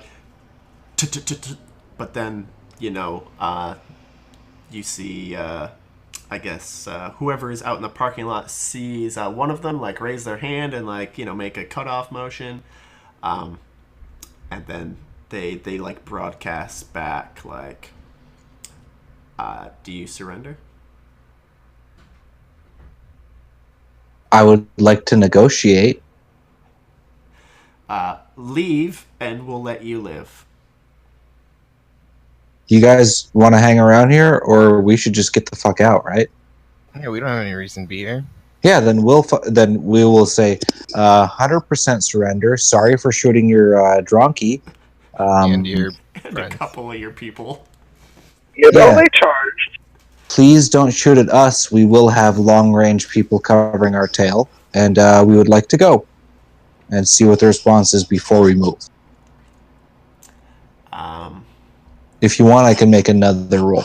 but then you see, I guess whoever is out in the parking lot sees one of them like raise their hand and like make a cutoff motion, and then they like broadcast back like, do you surrender? I would like to negotiate. Leave and we'll let you live. You guys want to hang around here, or we should just get the fuck out, right? Yeah, we don't have any reason to be here. Yeah, then we will say 100% surrender. Sorry for shooting your donkey. And your And a friends. couple of your people. You know Yeah. they charged. Please don't shoot at us. We will have long-range people covering our tail, and we would like to go and see what the response is before we move. If you want, I can make another roll.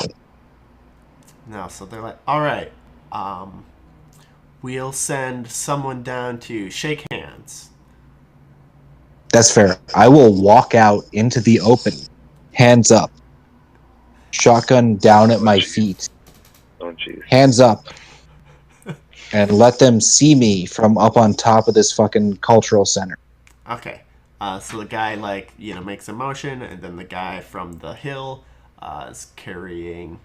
No, so they're like, all right, we'll send someone down to shake hands. That's fair. I will walk out into the open, hands up, shotgun down at my feet, Oh jeez. hands up, and let them see me from up on top of this fucking cultural center. Okay. So the guy makes a motion, and then the guy from the hill is carrying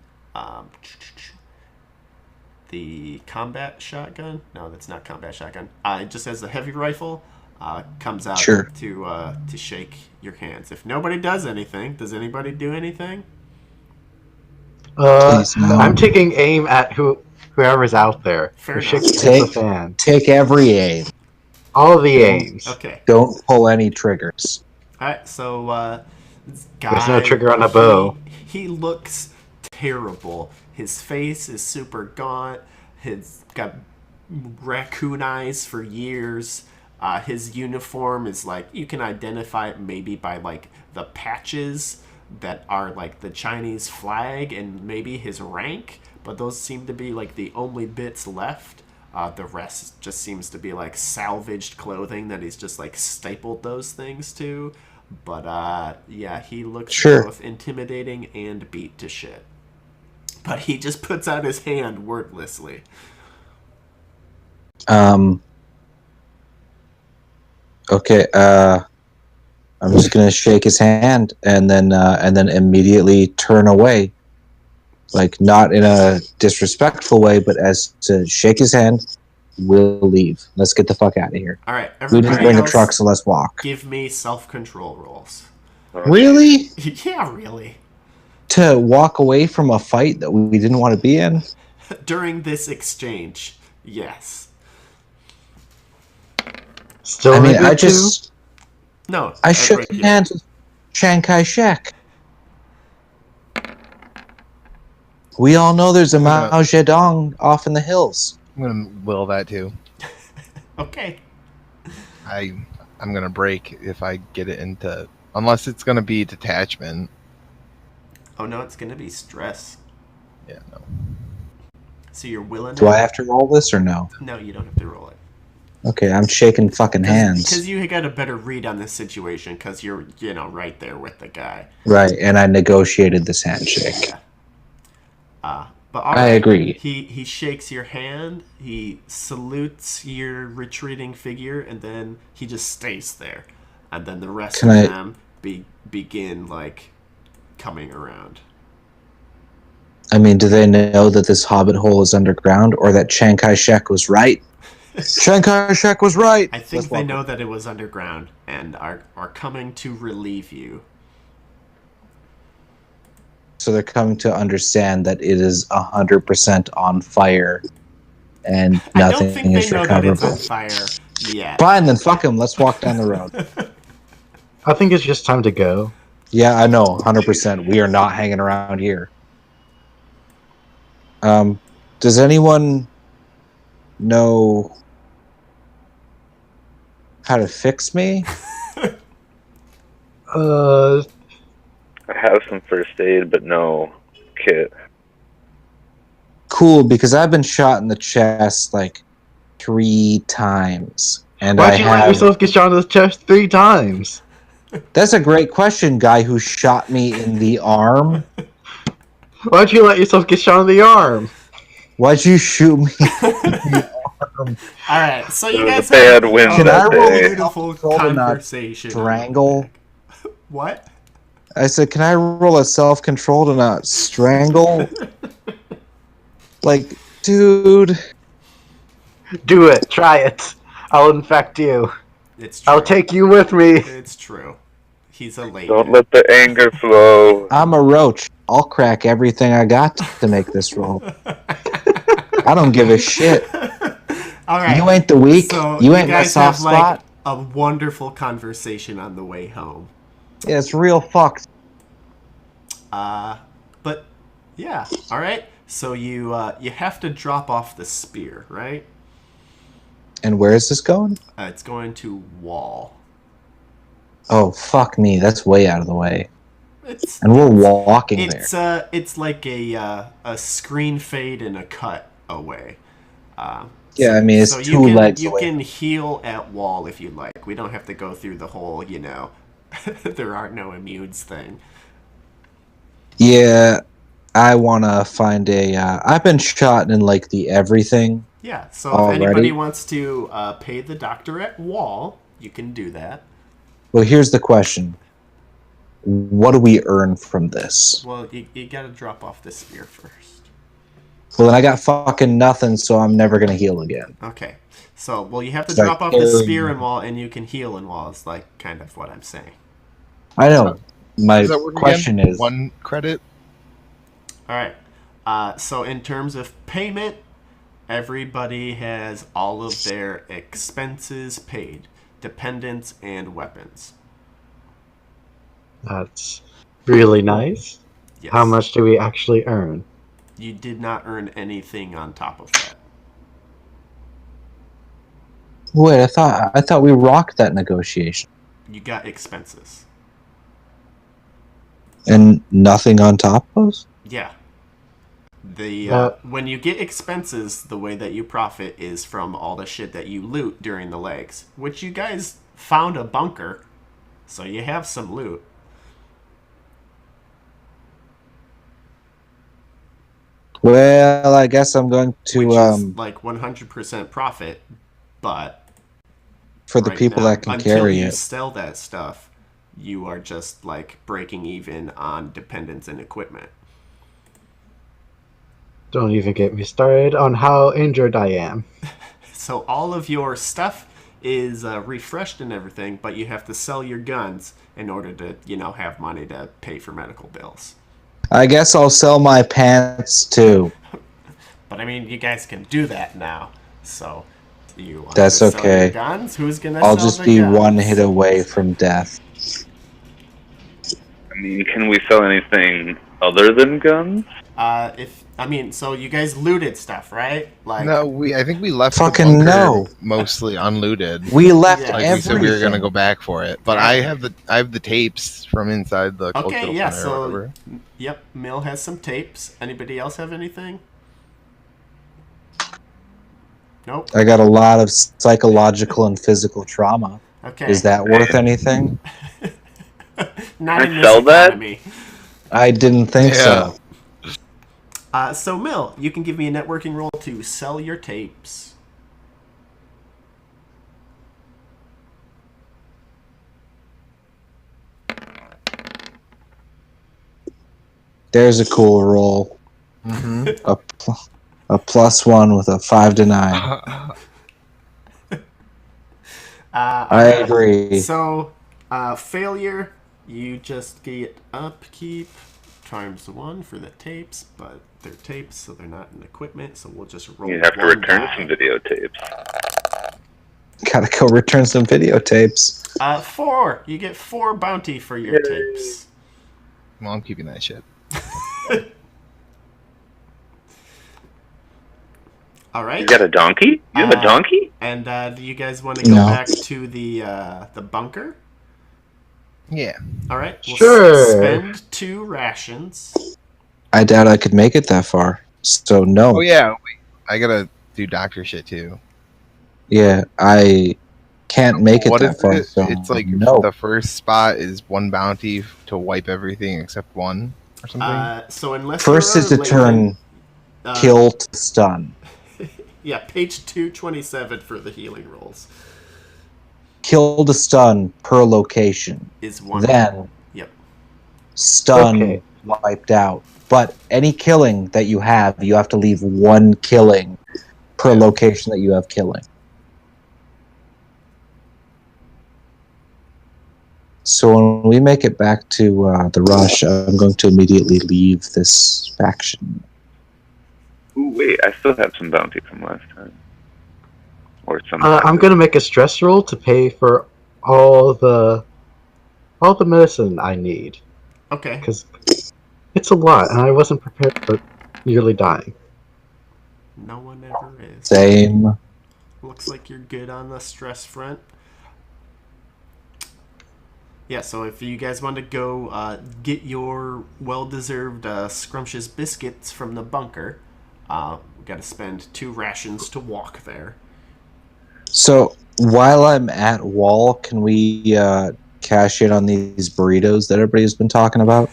the combat shotgun. No, that's not combat shotgun. It just has the heavy rifle. Comes out Sure. to shake your hands. If nobody does anything, does anybody do anything? Please, no. I'm taking aim at whoever's out there. Fair Who enough. shakes the Take- fan. Take every aim. All the aims. Okay. Don't pull any triggers. All right. So this guy. There's no trigger on a bow. He looks terrible. His face is super gaunt. He's got raccoon eyes for years. His uniform is like, you can identify it maybe by like the patches that are like the Chinese flag and maybe his rank, but those seem to be like the only bits left. The rest just seems to be like salvaged clothing that he's just like stapled those things to. But yeah, he looks both intimidating and beat to shit. But he just puts out his hand wordlessly. Okay. I'm just gonna shake his hand and then immediately turn away, like not in a disrespectful way, but as to shake his hand. We'll leave. Let's get the fuck out of here. All right, We didn't bring a truck, so let's walk. Give me self-control rolls. Really? Yeah, really. To walk away from a fight that we didn't want to be in? During this exchange, yes. Still, I mean, I shook hands with Chiang Kai-shek. We all know there's a Mao Zedong off in the hills. I'm gonna will that too. Okay. I'm gonna break if I get it into, unless it's gonna be detachment. Oh no, it's gonna be stress. Yeah, no. So you're willing. Do I have to roll this or no? No, you don't have to roll it. Okay, I'm shaking fucking hands. Because you got a better read on this situation, because you're, right there with the guy. Right, and I negotiated this handshake. Yeah. But I agree. He shakes your hand, he salutes your retreating figure, and then he just stays there. And then the rest of them begin, like, coming around. I mean, do they know that this hobbit hole is underground, or that Chiang Kai-shek was right? Chiang Kai-shek was right! I think they know that it was underground, and are coming to relieve you. So they're coming to understand that it is 100% on fire, and nothing is recoverable. I don't think they know that it's on fire yet. Fine, then fuck him. Let's walk down the road. I think it's just time to go. Yeah, I know, 100%. We are not hanging around here. Does anyone know how to fix me? I have some first aid, but no kit. Cool, because I've been shot in the chest like 3 times. And Why'd you let yourself get shot in the chest 3 times? That's a great question, guy who shot me in the arm. Why'd you let yourself get shot in the arm? Why'd you shoot me in the arm? Alright, so you guys have a beautiful conversation. Strangle? What? I said, can I roll a self-control to not strangle? Like, dude. Do it. Try it. I'll infect you. It's true. I'll take you with me. It's true. He's a lady. Don't let the anger flow. I'm a roach. I'll crack everything I got to make this roll. I don't give a shit. All right. You ain't the weak. So you ain't my soft spot. Like, a wonderful conversation on the way home. Yeah, it's real fucked. But yeah, all right. So you have to drop off the spear, right? And where is this going? It's going to wall. Oh fuck me! That's way out of the way. And we're walking there. It's like a screen fade and a cut away. Yeah, I mean, it's 2 legs away. You can heal at wall if you like. We don't have to go through the whole, there are no immunes thing. Yeah, I want to find I've been shot in, like, the everything. Yeah, so already. If anybody wants to pay the doctor at wall, you can do that. Well, here's the question. What do we earn from this? Well, you gotta drop off the spear first. Well, then I got fucking nothing, so I'm never going to heal again. Okay. So, you have to drop off the spear and wall, and you can heal in wall, is like kind of what I'm saying. I know. My question is 1 credit. All right. So in terms of payment, everybody has all of their expenses paid, dependents and weapons. That's really nice. Yes. How much do we actually earn? You did not earn anything on top of that. Wait, I thought we rocked that negotiation. You got expenses. And nothing on top of? Yeah. The Uh, when you get expenses, the way that you profit is from all the shit that you loot during the legs, which you guys found a bunker, so you have some loot. Well, I guess I'm going Which to is like 100% profit, but for the right people now, that can until carry you it. sell that stuff, you are just like breaking even on dependents and equipment. don't even get me started on how injured I am. So all of your stuff is refreshed and everything, but you have to sell your guns in order to, have money to pay for medical bills. I guess I'll sell my pants too. But I mean, you guys can do that now. So, do you want to That's sell your okay. guns? Who's gonna I'll sell just the be guns? one hit away from death. I mean, can we sell anything other than guns? So you guys looted stuff, right? Like, No, I think we left Fucking the bunker no. mostly unlooted. We left Yeah. Like we said, we were everything. gonna go back for it, but Right. I have the tapes from inside the okay, cultural yeah. center or So, whatever. yep, Mill has some tapes. Anybody else have anything? Nope. I got a lot of psychological and physical trauma. Okay. Is that worth anything? Not Can in I this sell that? economy. I didn't think Yeah. so. So, Mill, you can give me a networking roll to sell your tapes. There's a cool roll. Mm-hmm. A +1 with a 5 to 9. I agree. So, failure, you just get upkeep times 1 for the tapes, but they're tapes, so they're not in equipment, so we'll just roll You have to one return die. some videotapes. Gotta go return some videotapes. 4. You get 4 bounty for your tapes. Well, I'm keeping that shit. All right. You got a donkey? You have a donkey? And do you guys want to go No. back to the bunker? Yeah. All right. We'll Sure. spend 2 rations. I doubt I could make it that far. So no. Oh yeah. Wait, I gotta do doctor shit too. Yeah, I can't make it What that is far. it? So It's like no. the first spot is 1 bounty to wipe everything except 1 or something. So unless First you're is to a turn layman, kill to stun. Yeah, page 227 for the healing rolls Kill to stun per location. is 1. Then Yep. stun Okay. wiped out. But any killing that you have to leave 1 killing per location that you have killing. So when we make it back to the rush, I'm going to immediately leave this faction. Ooh, wait, I still have some bounty from last time. Or some. I'm gonna make a stress roll to pay for all the medicine I need, Okay. because it's a lot, and I wasn't prepared for nearly dying. No one ever is. Same. Looks like you're good on the stress front. Yeah, so if you guys want to go get your well-deserved scrumptious biscuits from the bunker, we got to spend 2 rations to walk there. So while I'm at Wall, can we cash in on these burritos that everybody's been talking about?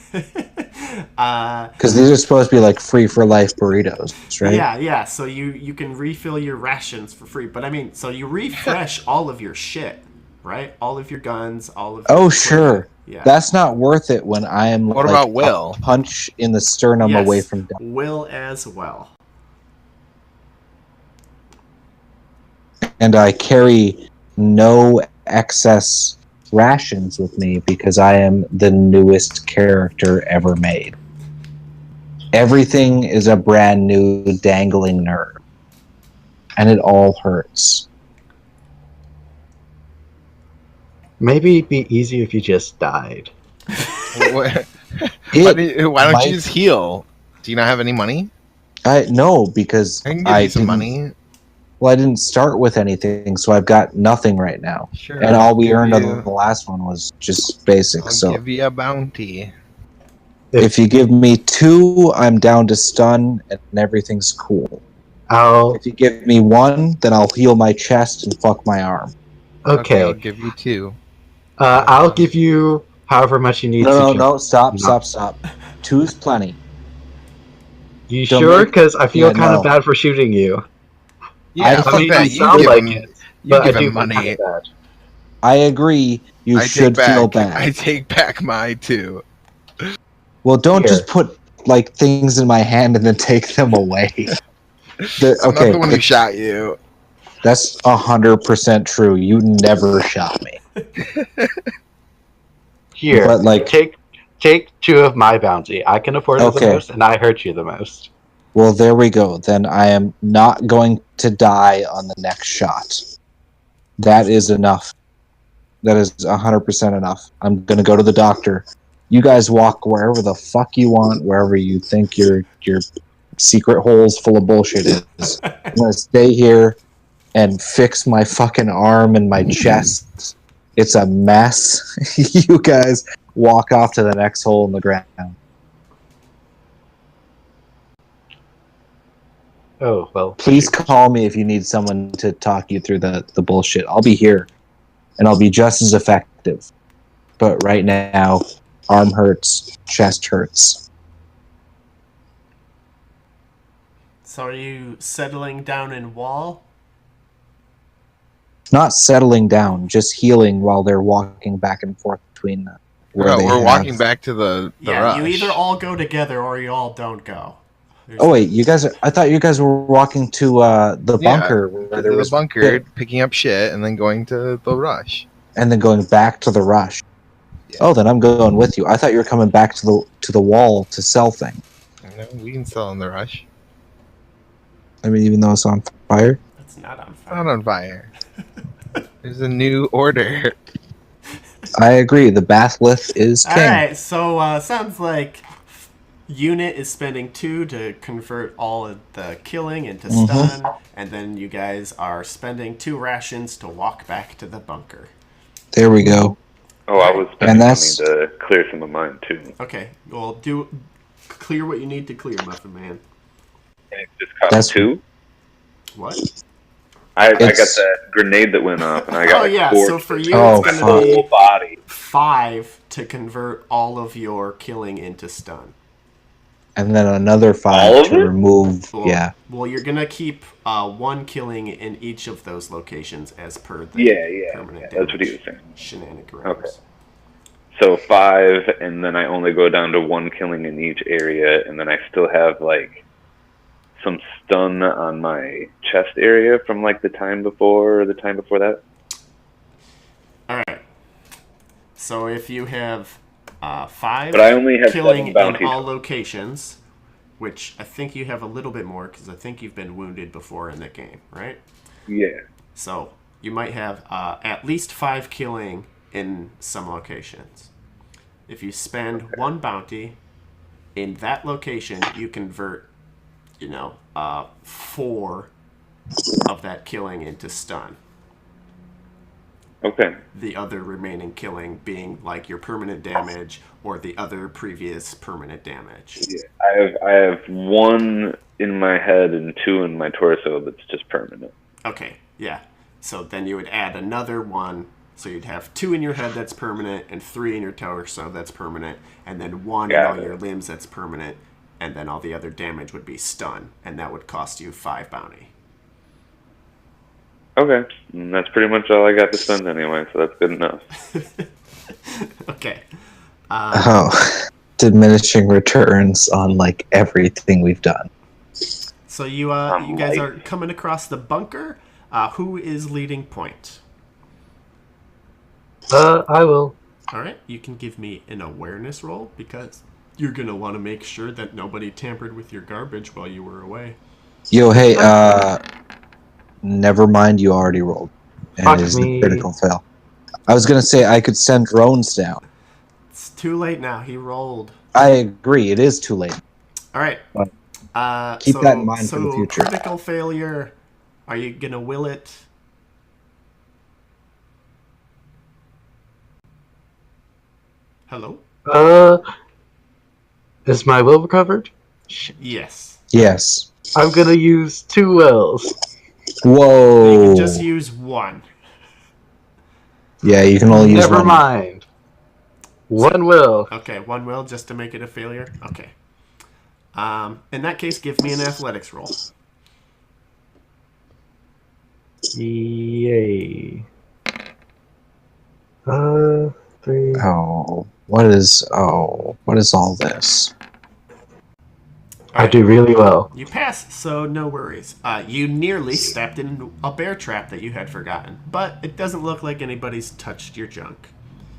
Because these are supposed to be like free for life burritos, right? Yeah. So you can refill your rations for free, but I mean, so you refresh all of your shit, right? All of your guns, all of. Oh, your sure. Yeah. That's not worth it when I am What like about Will? a punch in the sternum Yes, away from death. Will as well. And I carry no excess rations with me because I am the newest character ever made. Everything is a brand new dangling nerve. And it all hurts. Maybe it'd be easier if you just died. why It don't might- you just heal? Do you not have any money? No, because I can give you some didn't- money. Well, I didn't start with anything, so I've got nothing right now. Sure. And all we I'll earned give on you- the last one was just basic. I'll So give you a bounty. If you give me 2, I'm down to stun and everything's cool. I'll If you give me 1, then I'll heal my chest and fuck my arm. Okay, I'll okay. give you 2. I'll give you however much you need to just. No, stop. No. 2's plenty. You Don't sure? make- Because I feel Yeah, kind of no. bad for shooting you. Yeah, I fuck mean, that. you You sound give like him. it, You but I give do him feel kind money. of bad. I agree. You I should take feel back. I bad. take back my 2. Well, don't Here. just put like things in my hand and then take them away. I'm not the one who shot you. That's 100% true. You never shot me. Here, But like, take 2 of my bounty. I can afford it the okay. most, and I hurt you the most. Well, there we go. Then I am not going to die on the next shot. That is enough. That is 100% enough. I'm going to go to the doctor. You guys walk wherever the fuck you want, wherever you think your secret holes full of bullshit is. I'm going to stay here and fix my fucking arm and my chest. It's a mess. You guys walk off to the next hole in the ground. Oh, well. Please shoot. call me if you need someone to talk you through the bullshit. I'll be here, and I'll be just as effective. But right now, arm hurts, chest hurts. So are you settling down in wall? Not settling down, just healing while they're walking back and forth between where they We're have. walking back to the Yeah, rush. you either all go together or you all don't go. Oh wait, you guys are. I thought you guys were walking to the bunker where to there the was bunker, shit, picking up shit, and then going to the rush. and then going back to the rush. Yeah. Oh, then I'm going with you. I thought you were coming back to the wall to sell things. No, we can sell in the rush. I mean, even though it's on fire. It's not on It's fire. not on fire. There's a new order. I agree. The bathlith is king. Alright, so sounds like unit is spending 2 to convert all of the killing into stun, and then you guys are spending 2 rations to walk back to the bunker. There we go. Oh, I was And spending that's- money to clear some of mine too. Okay, well, clear what you need to clear, Muffin Man. And it just cost That's- 2. What? I got It's- that grenade that went off, and I got Oh like yeah, 4 so for you Oh, it's fuck. gonna whole be body. 5 to convert all of your killing into stun. And then another All 5 of to it? remove. Well, Yeah. Well, you're gonna keep 1 killing in each of those locations as per the Yeah, permanent that's what he damage was saying. shenanigans. Okay. So 5, and then I only go down to 1 killing in each area, and then I still have like some stun on my chest area from like the time before or the time before that. Alright. So if you have 5 But I only have killing 7 in bounties. all locations, which I think you have a little bit more because I think you've been wounded before in the game, right? Yeah. So you might have at least 5 killing in some locations. If you spend 1 bounty in that location, you convert, 4 of that killing into stun. Okay. The other remaining killing being like your permanent damage or the other previous permanent damage. Yeah. I have 1 in my head and 2 in my torso that's just permanent. Okay, yeah. So then you would add another 1. So you'd have 2 in your head that's permanent and 3 in your torso that's permanent, and then 1 in all your limbs that's permanent, and then all the other damage would be stun, and that would cost you 5 bounty. Okay. And that's pretty much all I got to spend anyway, so that's good enough. Okay. Oh, diminishing returns on like everything we've done. So you guys are coming across the bunker. Who is leading point? I will. All right, you can give me an awareness roll because you're gonna want to make sure that nobody tampered with your garbage while you were away. Yo, hey, never mind. You already rolled, and Fuck it is me. a critical fail. I was gonna say I could send drones down. It's too late now. He rolled. I agree. It is too late. All right. Keep that in mind for the future. Critical failure. Are you gonna will it? Hello? Is my will recovered? Shit. Yes. Yes. I'm gonna use 2 wills. Whoa. You can just use one. Yeah, you can only use Never one. mind. 1 will. Okay, one will just to make it a failure. Okay. In that case, give me an athletics roll. Yay. 3. What is all this? I do really well. You pass, so no worries. You nearly stepped in a bear trap that you had forgotten, but it doesn't look like anybody's touched your junk.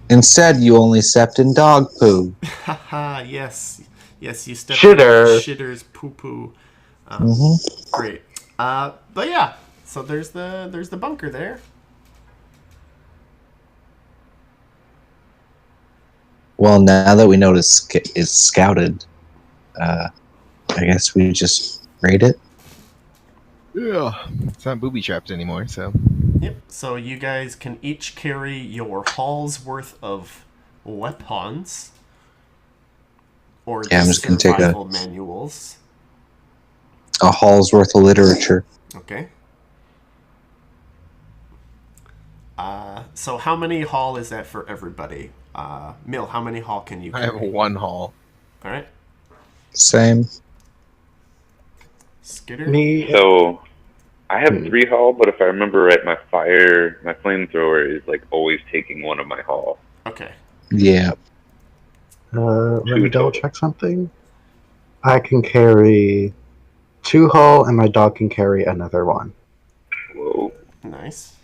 Instead, you only stepped in dog poo. Haha, yes. Yes, you stepped Shitter. in Shitter's poo-poo. Mm-hmm. Great. But yeah, so there's the bunker there. Well, now that we know it's scouted, I guess we just raid it. Yeah, it's not booby trapped anymore. So Yep. So you guys can each carry your haul's worth of weapons or Yeah, I'm just just gonna take survival manuals. a haul's worth of literature. Okay. So how many haul is that for everybody? Mill, how many haul can you I carry? have 1 haul. All right. Same. Skitter? Me. So I have 3 haul, but if I remember right, my flamethrower is like always taking one of my haul. Okay. Yeah. Let me 2 double total. check something. I can carry 2 hull, and my dog can carry another 1. Whoa. Nice.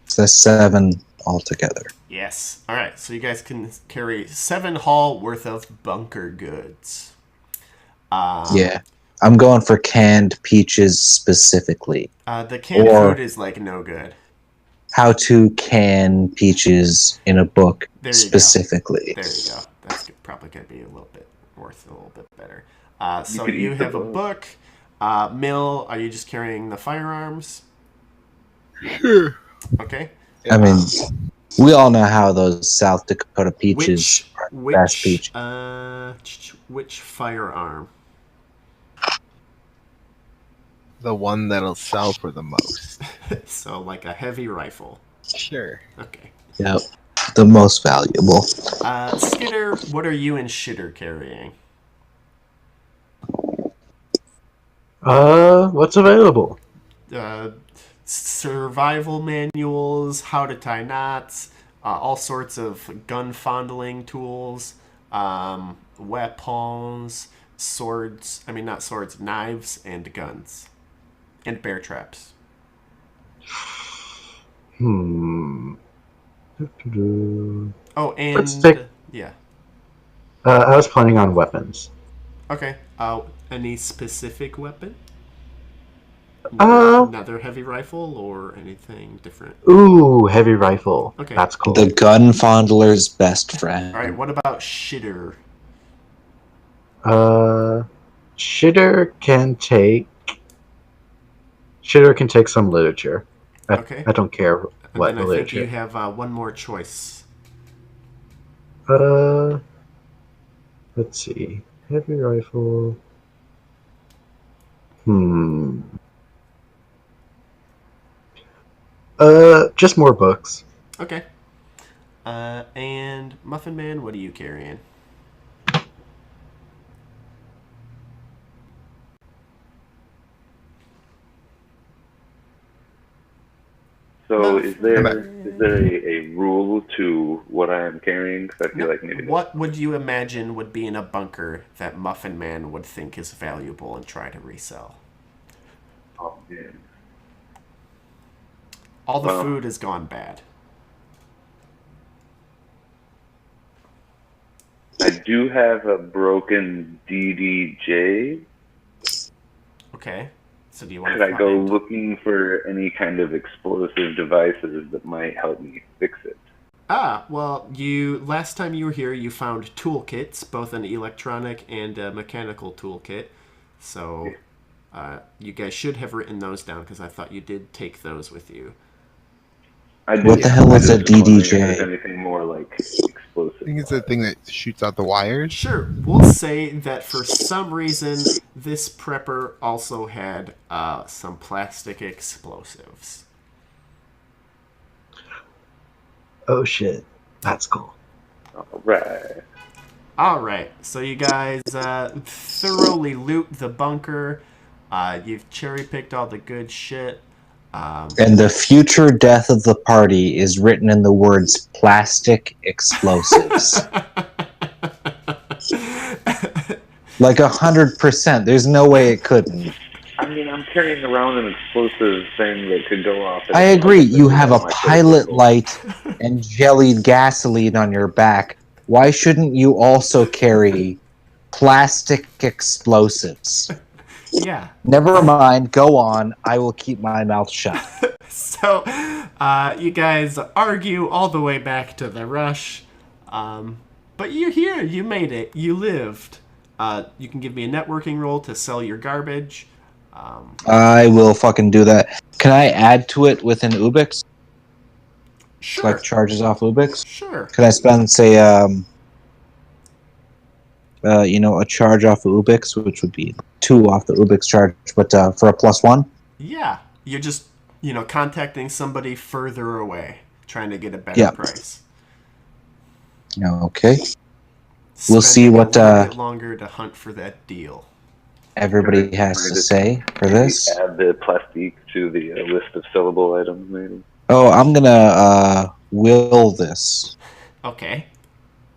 So that's 7 altogether. Yes. All right. So you guys can carry 7 haul worth of bunker goods. Yeah. I'm going for canned peaches specifically. The canned Or- food is like no good. How to can peaches in a book There you go. specifically. There you go. That's probably going to be a little bit worth a little bit better. So could you eat the have a book. Mill, are you just carrying the firearms? Sure. Okay. I mean, we all know how those South Dakota peaches are the best peach. Which firearm? The one that'll sell for the most. So like a heavy rifle. Sure. Okay. Yep. The most valuable. Skitter, what are you and Shitter carrying? What's available? Survival manuals, how to tie knots, all sorts of gun fondling tools, weapons, swords. I mean, not swords, knives and guns, and bear traps. Oh, and Let's take- yeah. I was planning on weapons. Okay. Any specific weapon? Uh- Another heavy rifle or anything different? Ooh, heavy rifle. Okay. That's cool. The gun fondler's best friend. All right. What about Shitter? Shitter can take some literature. Okay. I don't care And what then I think you literature. have one more choice. Let's see. Heavy rifle. Just more books. Okay. And Muffin Man, what are you carrying? So is there a rule to what I am carrying? Because I feel like maybe What would you imagine would be in a bunker that Muffin Man would think is valuable and try to resell? Oh, yeah. All the Well- food has gone bad. I do have a broken DDJ. Okay. So do you want Could to I go find... looking for any kind of explosive devices that might help me fix it? Well, last time you were here, you found toolkits, both an electronic and a mechanical toolkit. So you guys should have written those down because I thought you did take those with you. What the hell is a If there's DDJ? anything more like explosive. I think it's the thing that shoots out the wires. Sure, we'll say that for some reason this prepper also had some plastic explosives. Oh shit, that's cool. All right. All right, so you guys thoroughly loot the bunker. You've cherry picked all the good shit. And the future death of the party is written in the words plastic explosives. Like 100%. There's no way it couldn't. I mean, I'm carrying around an explosive thing that could go off. I agree. You have a pilot light and jellied gasoline on your back. Why shouldn't you also carry plastic explosives? Yeah. Never mind. Go on. I will keep my mouth shut. So, you guys argue all the way back to the rush. But you're here. You made it. You lived. You can give me a networking roll to sell your garbage. I will fucking do that. Can I add to it with an Ubix? Sure. Like charges off Ubix? Sure. Can I spend, say, a charge off of Ubix, which would be 2 off the Ubix charge, but for a +1? Yeah. You're just, contacting somebody further away, trying to get a better price. Okay. We'll see Spending what a little bit longer to hunt for that deal. Everybody has to say for this. Add the plastique to the list of sellable items, maybe. Oh, I'm gonna will this. Okay.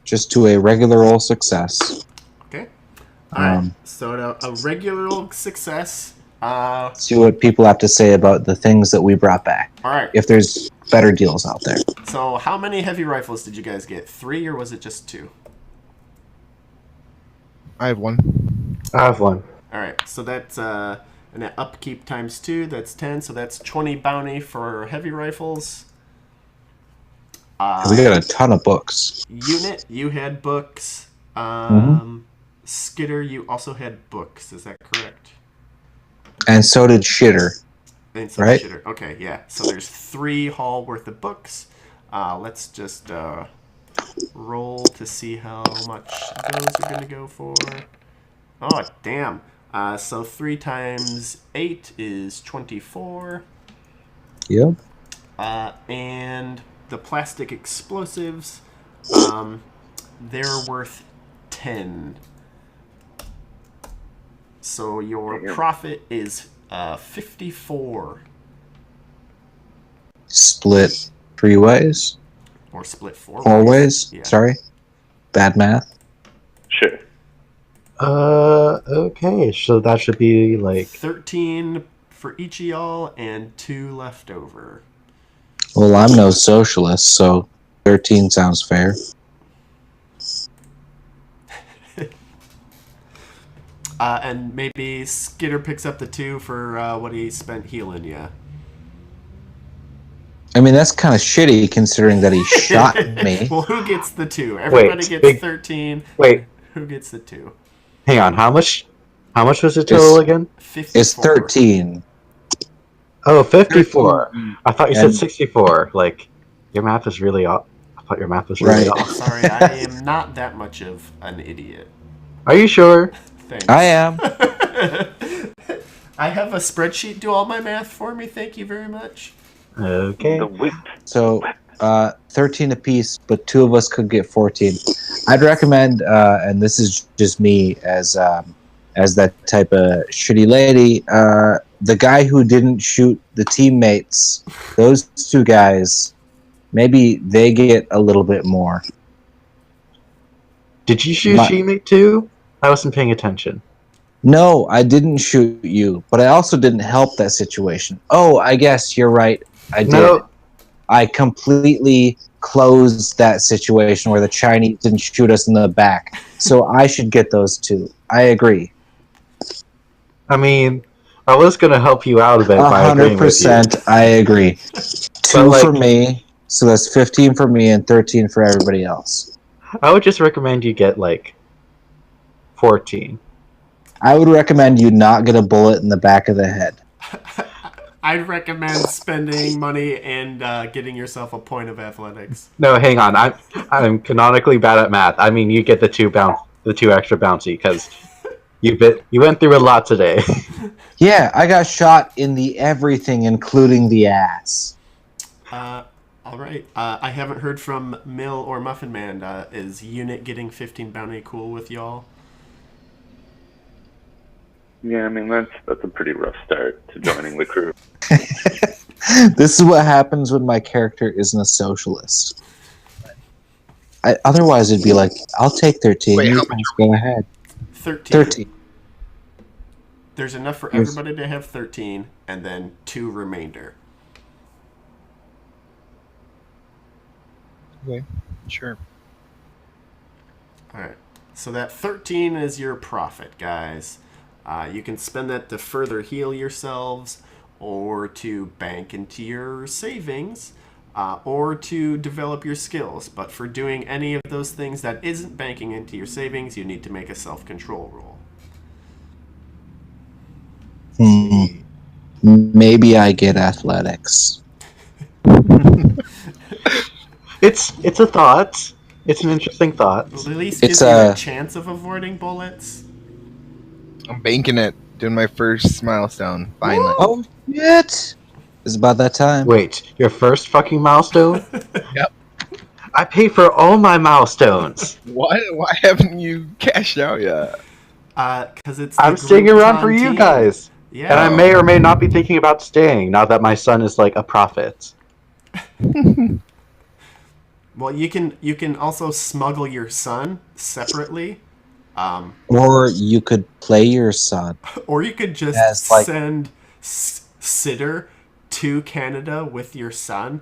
Just to a regular old success. Okay. Alright. So a regular old success. See what people have to say about the things that we brought back. Alright. If there's better deals out there. So how many heavy rifles did you guys get? 3 or was it just 2? I have 1. I have 1. Alright, so that's an upkeep times 2, that's 10, so that's 20 bounty for heavy rifles. We got a ton of books. Unit, you had books. Skidder, you also had books, is that correct? And so did Shitter. And so right? Shitter. Okay, yeah. So there's 3 haul worth of books. Let's just roll to see how much those are going to go for. Oh, damn. So 3 times 8 is 24. Yep. And the plastic explosives, they're worth 10. So your profit is 54. Split 3 ways? Or split 4 ways? Yeah. Sorry. Bad math. Sure. Okay, so that should be like 13 for each of y'all and 2 left over. Well, I'm no socialist, so 13 sounds fair. And maybe Skidder picks up the 2 for what he spent healing you. I mean, that's kind of shitty considering that he shot me. Well, who gets the 2? Everybody gets 13. Wait. Who gets the 2? Hang on, how much was the total again? 54. It's 13. Oh, 54. I thought you said And- 64. Like, your math is really off. I thought your math was really Right. off. Sorry, I am not that much of an idiot. Are you sure? Thanks. I am. I have a spreadsheet do all my math for me. Thank you very much. Okay. The whip. So, 13 apiece, but 2 of us could get 14. I'd recommend, and this is just me as that type of shitty lady, the guy who didn't shoot the teammates, those 2 guys, maybe they get a little bit more. Did you shoot teammate too? I wasn't paying attention. No, I didn't shoot you, but I also didn't help that situation. Oh, I guess you're right. I did. No. I completely closed that situation where the Chinese didn't shoot us in the back. So I should get those 2. I agree. I mean, I was going to help you out a bit by agreeing with you. 100% I agree. 2 for me, so that's 15 for me and 13 for everybody else. I would just recommend you get, 14. I would recommend you not get a bullet in the back of the head. I'd recommend spending money and getting yourself a point of athletics. No, hang on. I'm canonically bad at math. I mean, you get the two extra bouncy because you went through a lot today. Yeah, I got shot in the everything, including the ass. All right. I haven't heard from Mill or Muffin Man. Is Unit getting 15 bounty cool with y'all? Yeah, I mean that's a pretty rough start to joining the crew. This is what happens when my character isn't a socialist. Otherwise, it'd be like, I'll take 13. Wait, You how guys much go ahead. 13. 13. There's enough for Yes. everybody to have 13, and then 2 remainder. Okay, sure. All right. So that 13 is your profit, guys. You can spend that to further heal yourselves, or to bank into your savings, or to develop your skills. But for doing any of those things that isn't banking into your savings, you need to make a self-control roll. Maybe I get athletics. It's a thought. It's an interesting thought. Well, at least It's gives you a a- chance of avoiding bullets. I'm banking it. Doing my first milestone. Finally. Oh, shit! It's about that time. Wait, your first fucking milestone? Yep. I pay for all my milestones. Why haven't you cashed out yet? Because it's I'm the staying around Groupon for you team. guys. Yeah. And I may or may not be thinking about staying now that my son is like a prophet. Well, you can also smuggle your son separately, Or you could play your son. or you could just Yes, like- send Sitter to Canada with your son.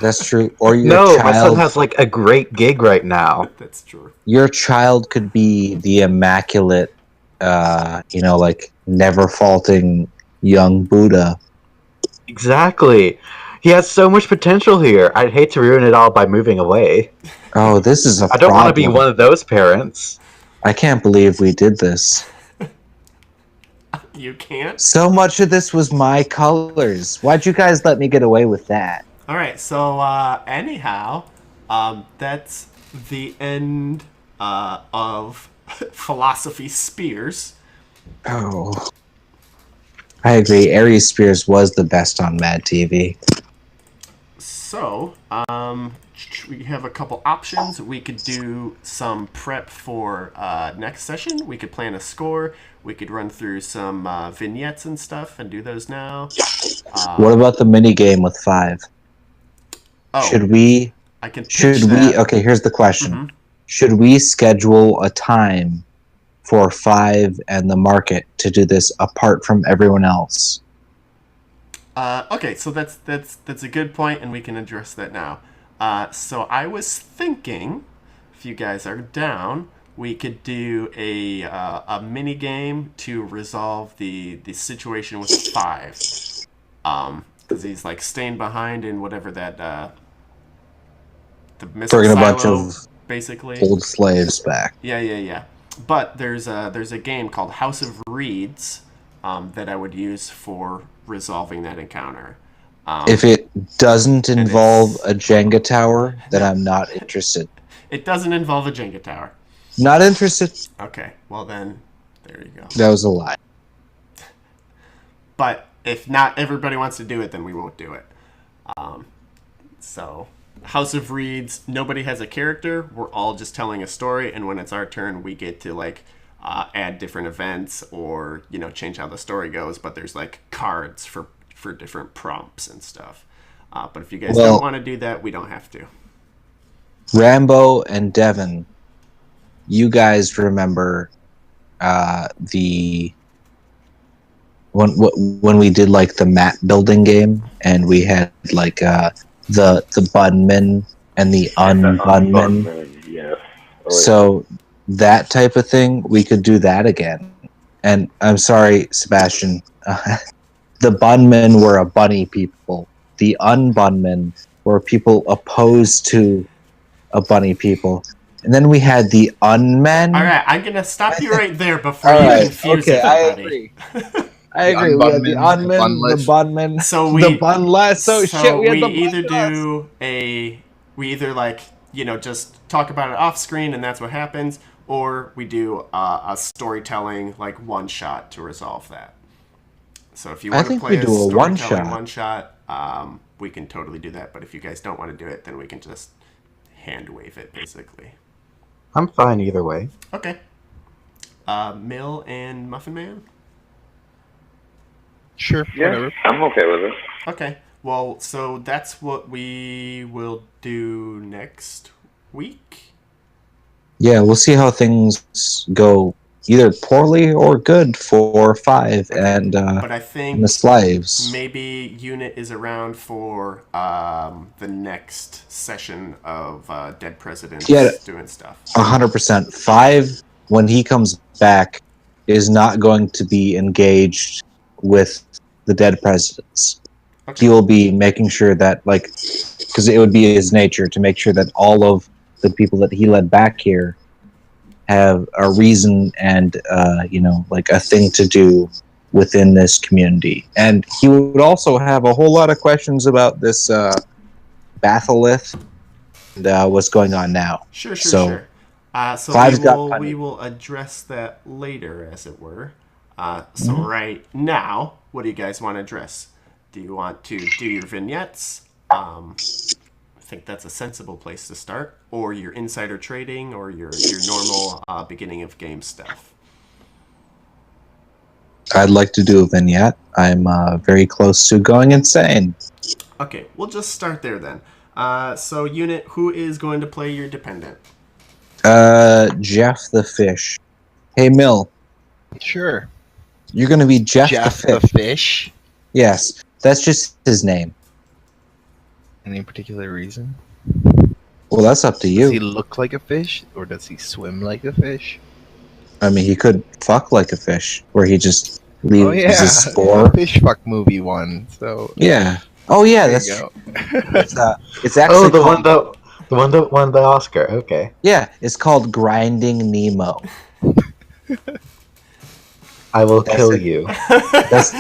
That's true. Or your No, my son child. has like a great gig right now. That's true. Your child could be the immaculate, like never faulting young Buddha. Exactly. He has so much potential here. I'd hate to ruin it all by moving away. Oh, this is a I don't want to be problem. one of those parents. I can't believe we did this. You can't. So much of this was my colors. Why'd you guys let me get away with that? All right. So anyhow, that's the end of Philosophy Spears. Oh. I agree. Aries Spears was the best on Mad TV. So, we have a couple options. We could do some prep for next session. We could plan a score. We could run through some vignettes and stuff and do those now. What about the mini game with 5? Oh, Should we? I can pitch Should we? that. Okay, here's the question. Mhm. Should we schedule a time for 5 and the market to do this apart from everyone else? Okay, so that's a good point, and we can address that now. So I was thinking, if you guys are down, we could do a mini game to resolve the situation with 5. Because he's like staying behind in whatever that the missile Bringing a silo, bunch of basically. old slaves back. Yeah. But there's a game called House of Reeds that I would use for resolving that encounter. If it doesn't and involve it's- a Jenga tower, then I'm not interested. It doesn't involve a Jenga tower. Not interested. Okay, well then, there you go. That was a lie. But if not everybody wants to do it, then we won't do it. So, House of Reeds, nobody has a character. We're all just telling a story, and when it's our turn, we get to add different events or change how the story goes. But there's cards for different prompts and stuff. But if you guys don't want to do that, we don't have to. Rambo and Devin, you guys remember the when we did the map building game and we had the bunman and the unbunman. Yes. So that type of thing, we could do that again. And I'm sorry, Sebastian. The bunmen were a bunny people. The unbunmen were people opposed to a bunny people. And then we had the unmen. All right, I'm gonna stop you right there before All you right, confuse okay, I everybody. agree. I The agree. We had the unbunman, the unman, the bunless. bunman, So the we bunless. So shit, we had the either bunless. we either like just talk about it off screen and that's what happens, or we do a storytelling like one shot to resolve that. So if you I want to think play we a do a one storytelling shot. one shot, we can totally do that. But if you guys don't want to do it, then we can just hand wave it basically. I'm fine either way. Okay. Mill and Muffin Man. Sure, Yeah, whatever. I'm okay with it. Okay. Well, so that's what we will do next week. Yeah, we'll see how things go, either poorly or good for 5 Okay. and But I think the slaves. maybe Unit is around for the next session of Dead Presidents Yeah. doing stuff. 100%. 5, when he comes back, is not going to be engaged with the dead presidents. Okay. He will be making sure that, like, because it would be his nature to make sure that all of the people that he led back here have a reason and, like a thing to do within this community. And he would also have a whole lot of questions about this batholith and what's going on now. Sure. So, So Five's got plenty. we will address that later, as it were. So right now, what do you guys want to address? Do you want to do your vignettes? I think that's a sensible place to start, or your insider trading, or your normal beginning of game stuff. I'd like to do a vignette. I'm very close to going insane. Okay, we'll just start there then. So, Unit, who is going to play your dependent? Jeff the Fish. Hey, Mill, Sure. you're going to be Jeff the Fish. Yes, that's just his name. Any particular reason? Well, that's up to Does he you. look like a fish, or does he swim like a fish? I mean, he could fuck like a fish, where he just leaves Oh yeah, his spore. the fish fuck movie one. So Yeah. Oh yeah, there that's you go. it's actually Oh, the called, one that won the Oscar. Okay, yeah, it's called Grinding Nemo. I will That's kill it. you. That's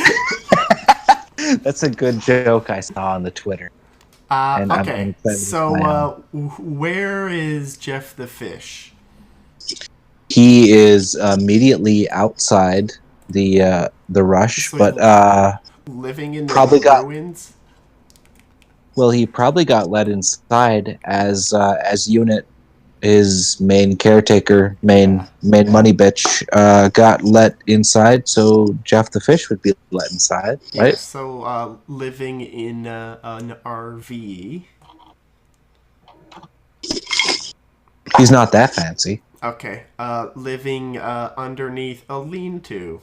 that's a good joke I saw on the Twitter. And I'm Okay, excited to so try on. where is Jeff the Fish? He is immediately outside the rush, So but living in the probably got- ruins? well, he probably got let inside as Unit, his main caretaker, main money bitch, got let inside. So Jeff the Fish would be let inside, Yeah, right? so living in an RV. He's not that fancy. Okay, living underneath a lean-to.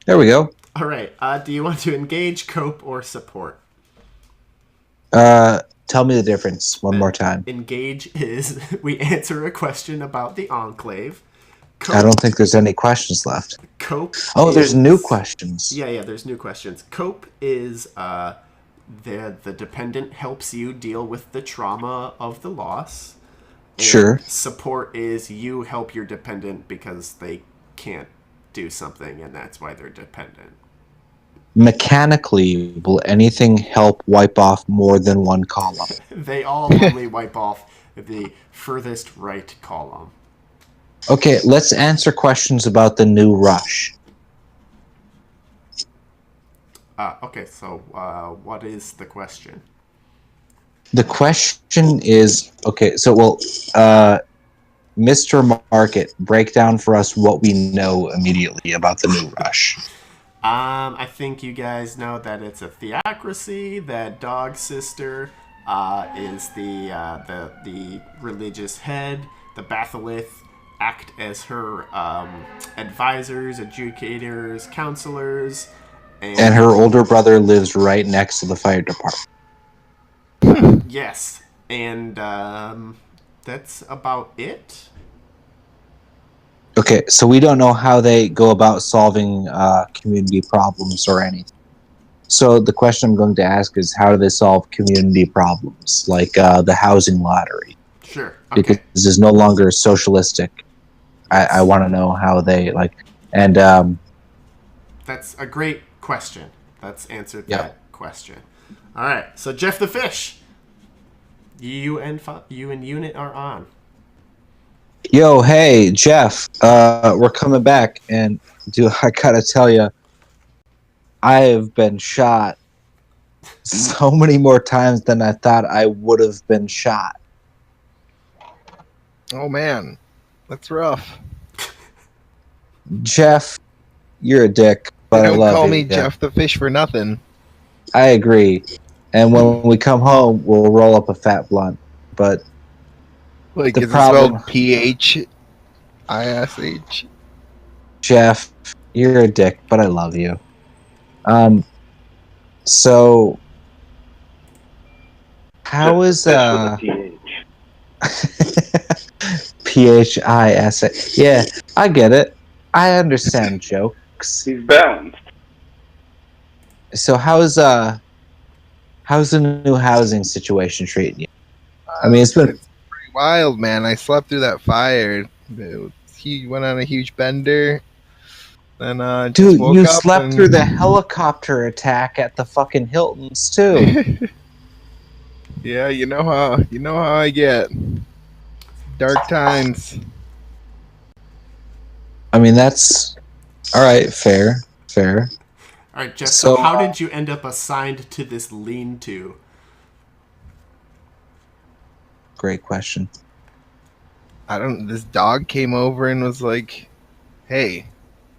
There we go. All right, do you want to engage, cope, or support? Tell me the difference one more time. Engage is we answer a question about the Enclave. I don't think there's any questions left. Cope. Oh, there's is- new questions. Yeah, there's new questions. Cope is the dependent helps you deal with the trauma of the loss. And Sure. Support is you help your dependent because they can't do something, and that's why they're dependent. Mechanically, will anything help wipe off more than one column? They all only wipe off the furthest right column. Okay, let's answer questions about the new rush. Okay, so what is the question? The question is, okay, so, Mr. Market, break down for us what we know immediately about the new rush. I think you guys know that it's a theocracy. That Dog Sister is the religious head. The Batholith act as her advisors, adjudicators, counselors, And her older brother lives right next to the fire department. Yes, and that's about it. Okay, so we don't know how they go about solving community problems or anything. So the question I'm going to ask is, how do they solve community problems, like the housing lottery? Sure. Okay. Because this is no longer socialistic. I want to know how they, like, and That's a great question. That's answered Yep. that question. All right. So Jeff the Fish, you and Unit are on. Yo, hey, Jeff, we're coming back, and I gotta tell you, I have been shot so many more times than I thought I would have been shot. Oh man, that's rough. Jeff, you're a dick, but They I don't love call you. me Jeff the Fish for nothing. I agree. And when we come home, we'll roll up a fat blunt. But Like, The is it problem- spelled PHISH? Jeff, you're a dick, but I love you. So how is Fish with a PH. PHIS? Yeah, I get it. I understand jokes. He's balanced. So how's the new housing situation treating you? I mean, it's been pretty wild, man. I slept through that fire. He went on a huge bender. Then just dude, woke you up slept and... through the helicopter attack at the fucking Hiltons too. Yeah, you know how I get. Dark times. I mean, that's all right. Fair. All right, Jeff. So, So how did you end up assigned to this lean-to? Great question. This dog came over and was like, "Hey,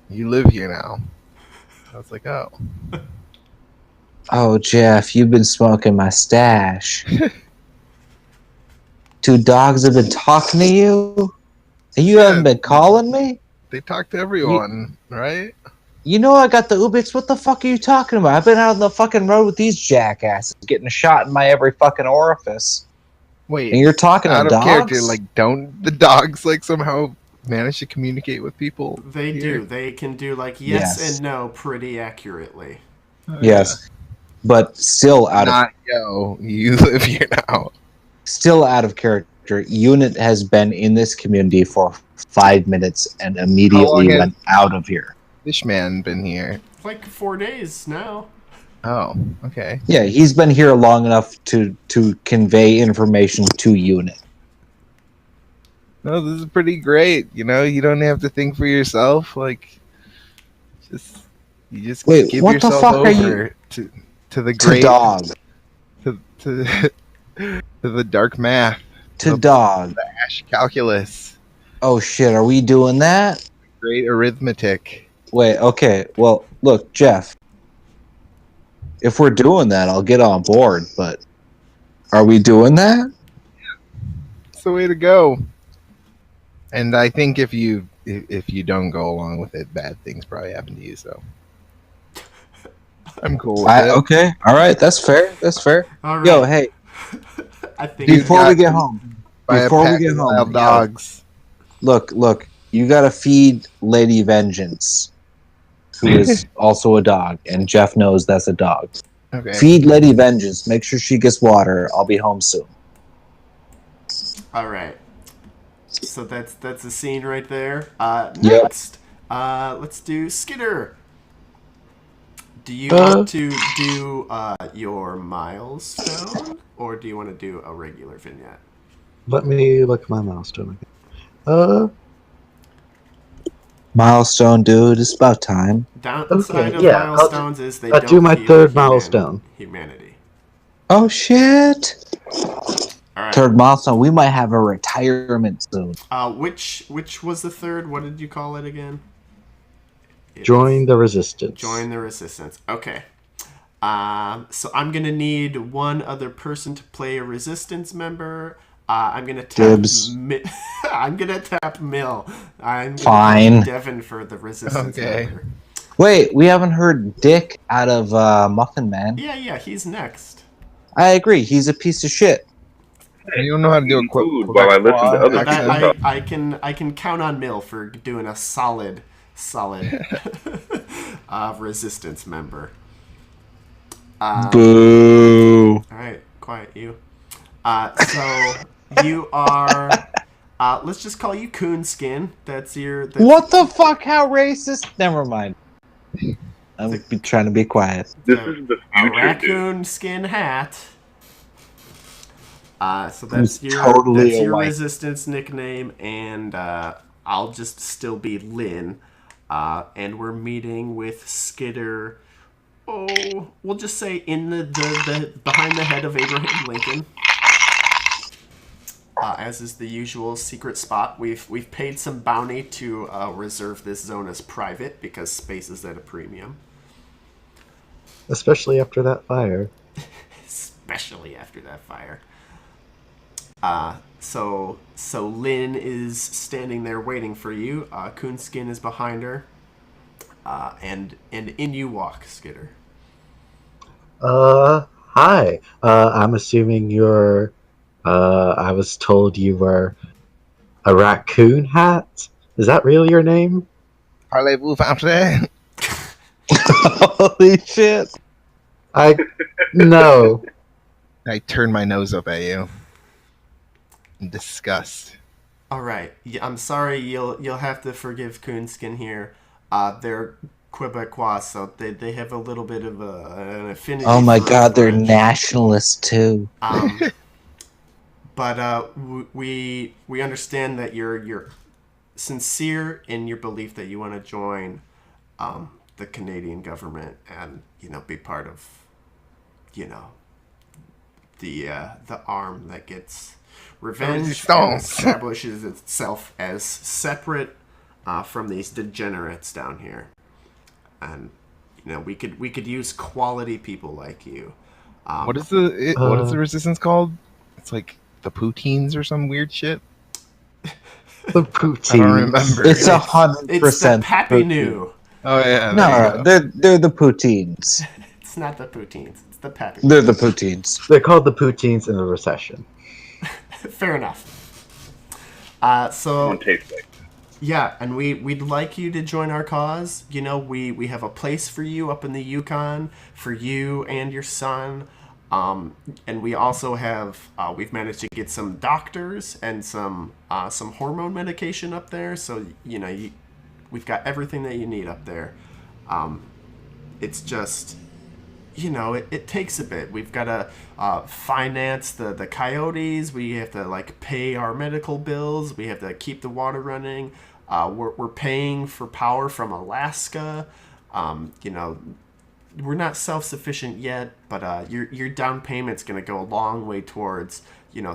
you live here now." I was like, "Oh." Oh, Jeff, you've been smoking my stash. Two dogs have been talking to you? And you haven't been calling me? They talk to everyone, right? You know I got the Ubix. What the fuck are you talking about? I've been out on the fucking road with these jackasses, getting a shot in my every fucking orifice. Wait, And you're talking out to of dogs? character. Like, don't the dogs like somehow manage to communicate with people? They here? do. They can do like yes, Yes. and no pretty accurately. Oh, Yes. But still yeah. out of Not yo. You live here now. character. Unit has been in this community for 5 minutes and immediately has- went out of here. Fishman been here. Like 4 days now. Oh, okay. Yeah, he's been here long enough to convey information to Unit. No, this is pretty great. You know, you don't have to think for yourself. Like, you just Wait, give what the yourself fuck are you- over to the To great dog. to to the dark math, To the dog. Ash calculus, Oh shit, are we doing that? great arithmetic. Wait, okay. Well, look, Jeff. If we're doing that, I'll get on board, but are we doing that? It's the way to go. And I think if you don't go along with it, bad things probably happen to you. So I'm cool with it. Okay, all right, that's fair. That's fair. All right. Yo, hey, I think Dude, before we got get home, By a before we pack get of home, wild yo, dogs. look, you gotta feed Lady Vengeance, who is also a dog, and Jeff knows that's a dog. Okay. Feed Lady Vengeance. Make sure she gets water. I'll be home soon. All right. So that's a scene right there. Yep. Next, let's do Skitter. Do you want to do your milestone, or do you want to do a regular vignette? Let me look at my milestone again. Milestone, dude. It's about time. Downside Okay, of yeah, milestones is they I'll don't do my heal third milestone. Humanity. Oh shit! All right. Third milestone. We might have a retirement soon. Which was the third? What did you call it again? Join the resistance. Join the resistance. Okay. So I'm gonna need one other person to play a resistance member. I'm gonna tap. Dibs. I'm gonna tap Mill. I'm gonna Fine. tap Devin for the resistance Okay. member. Wait, we haven't heard Dick out of Muffin Man. Yeah, he's next. I agree. He's a piece of shit. You don't know how to do a quick Food while I listen to other accent. stuff. I can count on Mill for doing a solid resistance member. Boo. All right, quiet you. So you are. Let's just call you Coonskin. That's your. What the fuck? How racist? Never mind. I'm trying to be quiet. This is the A future, raccoon skin hat. So that's Who's totally a your white. resistance nickname, and I'll just still be Lynn. And we're meeting with Skitter. Oh, we'll just say in the behind the head of Abraham Lincoln. As is the usual secret spot, we've paid some bounty to reserve this zone as private because space is at a premium. Especially after that fire. Especially after that fire. So Lynn is standing there waiting for you. Coonskin is behind her, and in you walk, Skitter. Hi. I'm assuming you're. I was told you were a raccoon hat. Is that really your name? Parlez-vous français? Holy shit! No. I turn my nose up at you in disgust. All right, I'm sorry. You'll have to forgive Coonskin here. They're Quebecois, so they have a little bit of an affinity. Oh my for god, they're French. nationalists too. But we understand that you're sincere in your belief that you want to join the Canadian government and be part of the arm that gets revenge and establishes itself as separate from these degenerates down here. And we could use quality people like you. What is the resistance called? It's like the poutines or some weird shit. The poutines. I don't remember. It's 100%. It's the Pappy New. Oh yeah. No, they're the poutines. It's not the poutines. It's the Pappy. They're the poutines. They're called the poutines in the recession. Fair enough. So One tastes like. yeah, and we'd like you to join our cause. We have a place for you up in the Yukon for you and your son. And we also have we've managed to get some doctors and some hormone medication up there. So we've got everything that you need up there. It's just it takes a bit. We've got to finance the coyotes. We have to pay our medical bills. We have to keep the water running. We're paying for power from Alaska. We're not self-sufficient yet, but your down payment's going to go a long way towards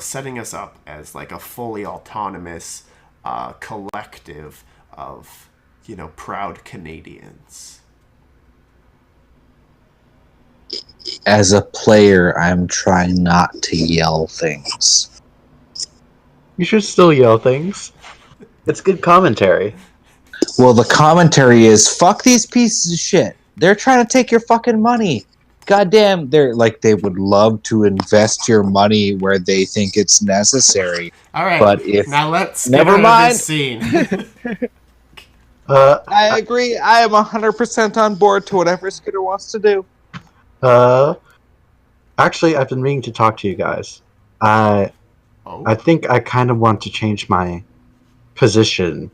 setting us up as a fully autonomous collective of proud Canadians. As a player, I'm trying not to yell things. You should still yell things. It's good commentary. Well, the commentary is, fuck these pieces of shit. They're trying to take your fucking money. Goddamn, they would love to invest your money where they think it's necessary. All right, but if now let's never get out mind. of this scene. I agree. I am 100% on board to whatever Skitter wants to do. Actually, I've been meaning to talk to you guys. I think I kind of want to change my position,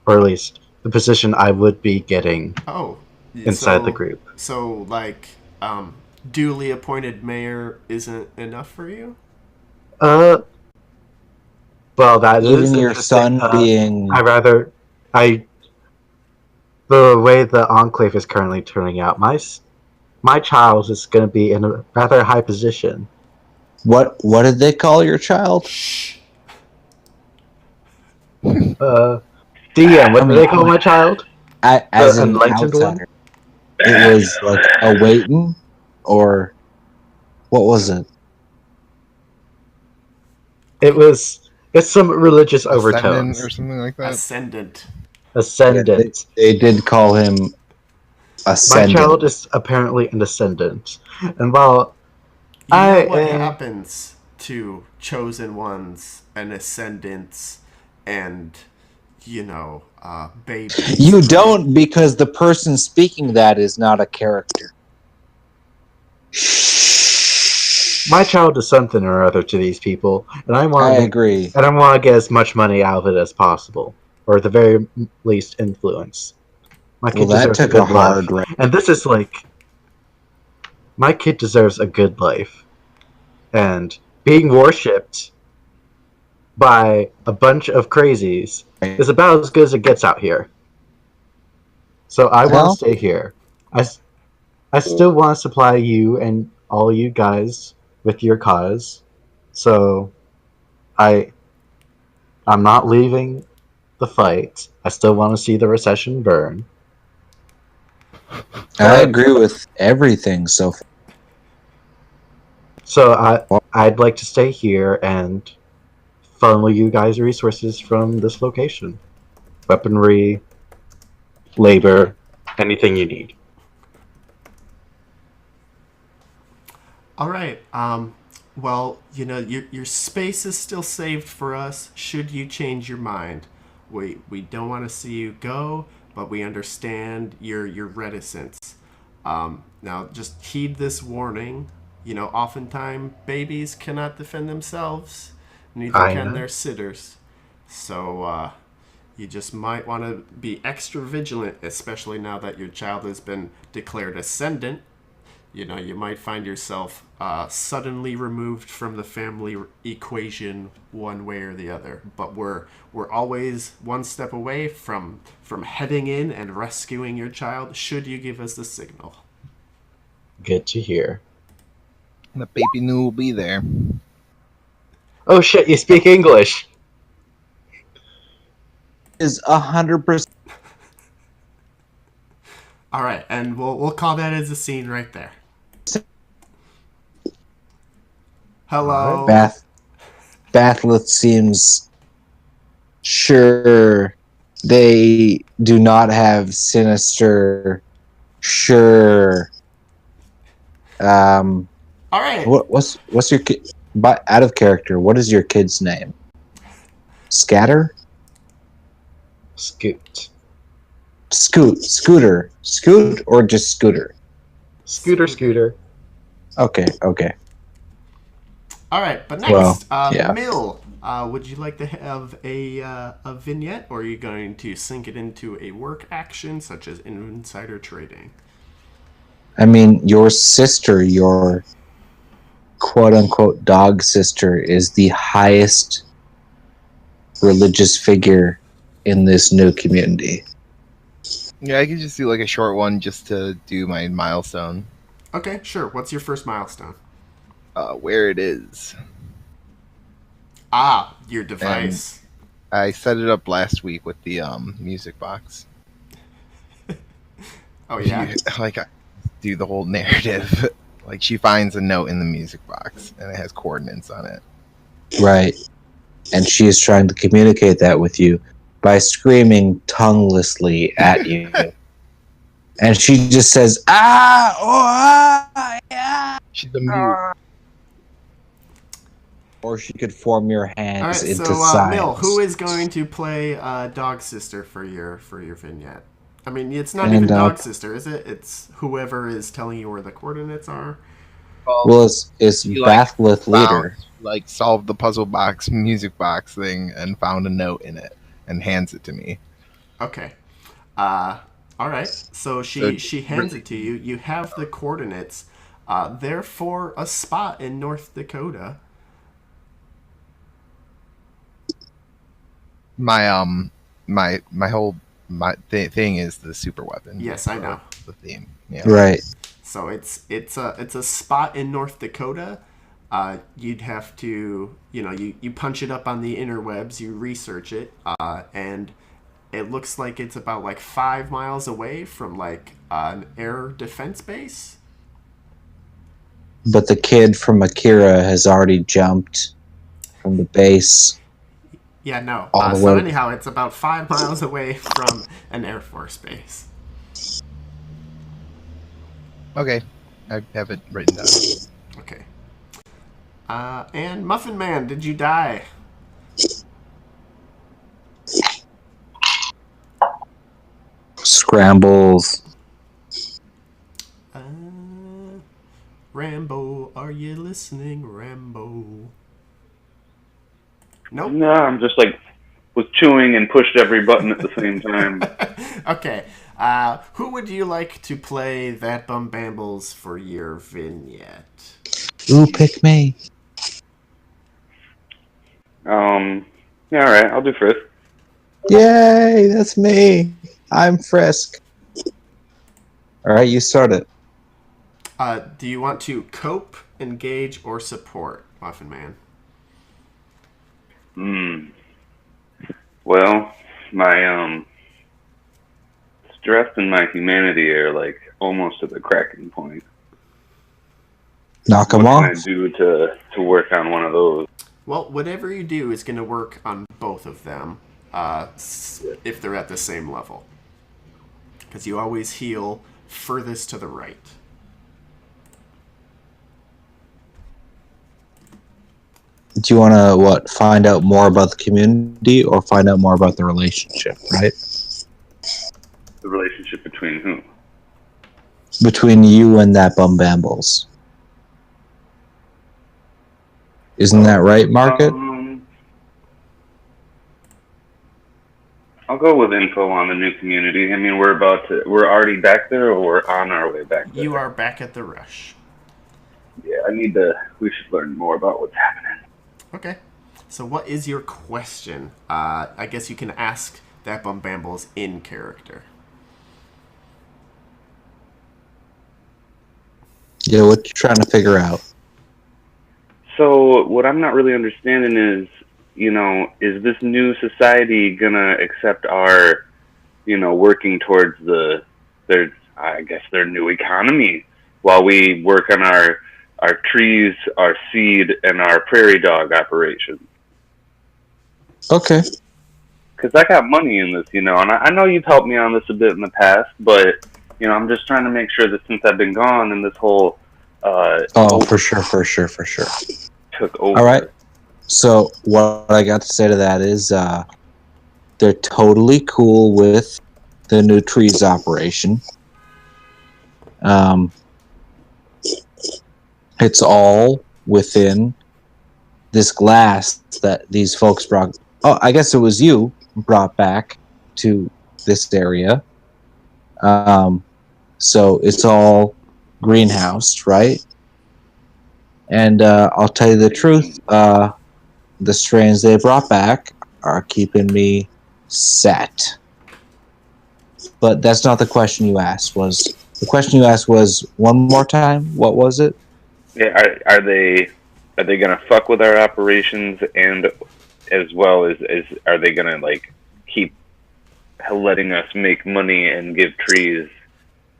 or at least the position I would be getting inside the group. So, duly appointed mayor isn't enough for you? Well, that Even is your son being... the way the Enclave is currently turning out, my child is going to be in a rather high position. What did they call your child? DM, what do they call my child? As an enlightened outsider. It was a waiting, or what was it? It's some religious overtones or something like that. Ascendant. Ascendant. Yeah, they did call him Ascendant. My child is apparently an ascendant, and while what happens to chosen ones and ascendants and babies? You don't, because the person speaking that is not a character. My child is something or other to these people, and I agree. And I want to get as much money out of it as possible, or at the very least, influence. My kid Well, that deserves a took a good life. hard right. And this is like, my kid deserves a good life. And being worshipped by a bunch of crazies is about as good as it gets out here. So I want to Well, stay here. I still want to supply you and all you guys with your cause. So I I'm not leaving the fight. I still want to see the recession burn. I But agree with everything so far. so I'd like to stay here and funnel you guys resources from this location. Weaponry, labor, anything you need. All right. Well, your space is still saved for us. Should you change your mind, we don't want to see you go, but we understand your reticence. Now, just heed this warning. Oftentimes babies cannot defend themselves. Neither I can know. their sitters. So you just might want to be extra vigilant, especially now that your child has been declared ascendant. You might find yourself suddenly removed from the family equation one way or the other. But we're always one step away from heading in and rescuing your child. Should you give us the signal? Good to hear. The baby new will be there. Oh shit! You speak English. Is 100%. All right, and we'll call that as a scene right there. Hello. Bathleth seems sure they do not have sinister. Sure. All right. What's your kid? But out of character, what is your kid's name? Scatter? Scoot. Scooter, or just Scooter? Scooter. Okay. All right, but next, yeah. Mill, would you like to have a vignette, or are you going to sync it into a work action such as insider trading? I mean, your sister, your quote-unquote dog sister, is the highest religious figure in this new community. Yeah, I could just do like a short one just to do my milestone. Okay, sure. What's your first milestone? Where it is. Your device. And I set it up last week with the music box. Oh yeah. I do the whole narrative. Like she finds a note in the music box and it has coordinates on it. Right. And she is trying to communicate that with you by screaming tonguelessly at you. And she just says, yeah. She's a mute. Or she could form your hands into so, signs. Mill, who is going to play Dog Sister for your vignette? I mean, it's not even Dog Sister, is it? It's whoever is telling you where the coordinates are. Well, it's Bathleth leader. Solved the puzzle box, music box thing, and found a note in it and hands it to me. Okay. All right. So she hands it to you. You have the coordinates. They're for a spot in North Dakota. My whole thing is the super weapon. Yes, I know the theme. Yeah. Right. So it's a spot in North Dakota. You'd have to you punch it up on the interwebs. You research it, and it looks like it's about 5 miles away from an air defense base. But the kid from Akira has already jumped from the base. Yeah, no. All the So way. anyhow, it's about 5 miles away from an Air Force base. Okay, I have it written down. Okay. And Muffin Man, did you die? Scrambles. Rambo, are you listening, Rambo? Nope. No, I'm just was chewing and pushed every button at the same time. Okay. Who would you like to play That Bum Bambles for your vignette? Ooh, pick me. Yeah, all right, I'll do Frisk. Yay, that's me. I'm Frisk. All right, you start it. Do you want to cope, engage, or support, Muffin Man? Well, my stress and my humanity are like almost at the cracking point. Knock them What off. can I do to work on one of those? Well, whatever you do is going to work on both of them if they're at the same level. Because you always heal furthest to the right. Do you want to, find out more about the community or find out more about the relationship, right? The relationship between whom? Between you and that bum bambles. Isn't that right, Market? I'll go with info on the new community. I mean, we're already back there, or we're on our way back there? You are back at the rush. Yeah, we should learn more about what's happening. Okay. So what is your question? I guess you can ask that Bum Bambles in character. Yeah, what you trying to figure out? So what I'm not really understanding is, is this new society gonna accept our, working towards their new economy while we work on our trees, our seed, and our prairie dog operations? Okay. Because I got money in this, and I know you've helped me on this a bit in the past, but, I'm just trying to make sure that since I've been gone and this whole... for sure. Took over. All right. So what I got to say to that is they're totally cool with the new trees operation. It's all within this glass that these folks brought. Oh, I guess it was you brought back to this area. So it's all greenhoused, right? And I'll tell you the truth, the strains they brought back are keeping me set. But that's not the question you asked. The question you asked was one more time? What was it? Yeah, are they gonna fuck with our operations, and as well as are they gonna keep letting us make money and give trees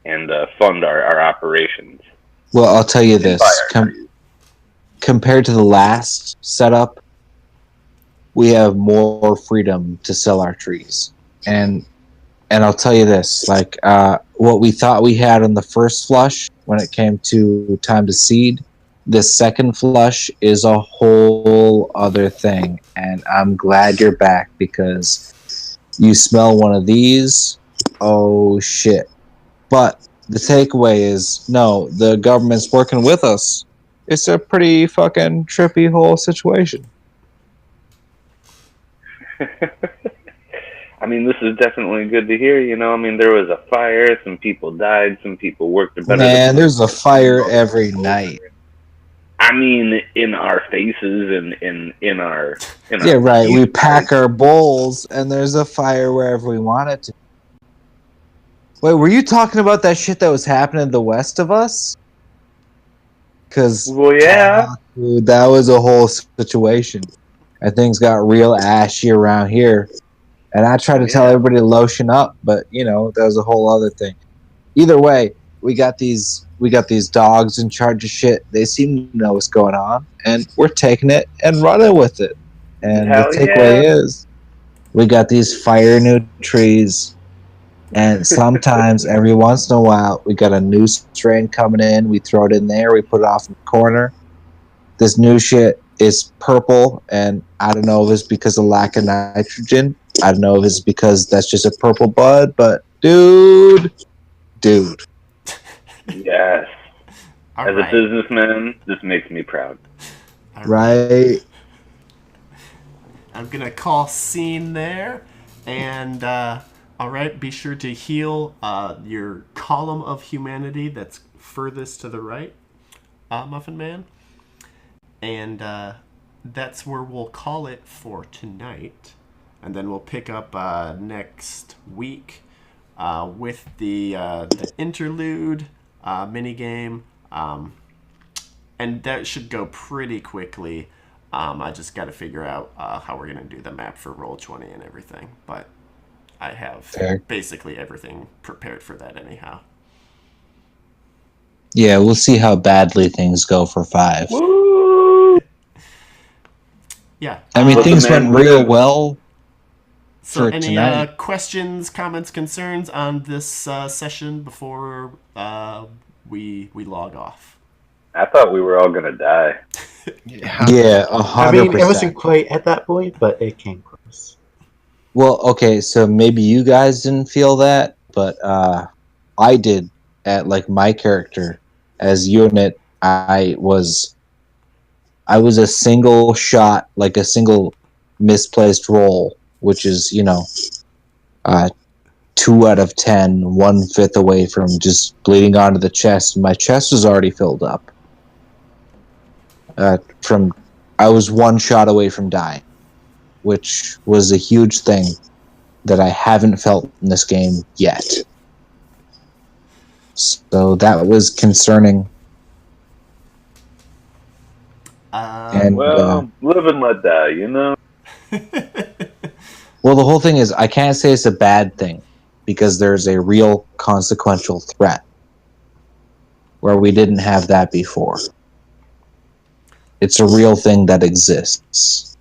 and fund our operations? Well, I'll tell you this. Compared to the last setup, we have more freedom to sell our trees. And I'll tell you this, what we thought we had on the first flush when it came to time to seed, this second flush is a whole other thing. And I'm glad you're back because you smell one of these, oh shit. But the takeaway is, no, the government's working with us. It's a pretty fucking trippy whole situation. I mean, this is definitely good to hear. There was a fire, some people died, some people worked better. Man, there's a fire every night. I mean, in our faces and in our yeah, right. We pack our bowls, and there's a fire wherever we want it to. Wait, were you talking about that shit that was happening to the west of us? Because yeah, dude, that was a whole situation, and things got real ashy around here. And I tried to tell everybody to lotion up, but that was a whole other thing. Either way, we got these dogs in charge of shit. They seem to know what's going on, and we're taking it and running with it. And the takeaway is, we got these fire new trees, and sometimes every once in a while, we got a new strain coming in. We throw it in there. We put it off in the corner. This new shit is purple, and I don't know if it's because of lack of nitrogen. I don't know if it's because that's just a purple bud, but dude. Yes. As a businessman, this makes me proud. Right. I'm going to call scene there. And, all right, be sure to heal your column of humanity that's furthest to the right, Muffin Man. And that's where we'll call it for tonight. And then we'll pick up next week with the interlude minigame. And that should go pretty quickly. I just got to figure out how we're going to do the map for Roll20 and everything. But I have basically everything prepared for that anyhow. Yeah, we'll see how badly things go for 5. Woo! Yeah. I mean, things went real well. So any questions, comments, concerns on this session before we log off? I thought we were all going to die. Yeah, 100%. I mean, it wasn't quite at that point, but it came close. Well, okay, so maybe you guys didn't feel that, but I did. At like my character as unit, I was a single shot, like a single misplaced roll, which is 2 out of 10, 1/5 away from just bleeding onto the chest. My chest was already filled up. I was 1 shot away from dying, which was a huge thing that I haven't felt in this game yet. So that was concerning. Well, live and let die, you know? Well, the whole thing is, I can't say it's a bad thing, because there's a real consequential threat, where we didn't have that before. It's a real thing that exists.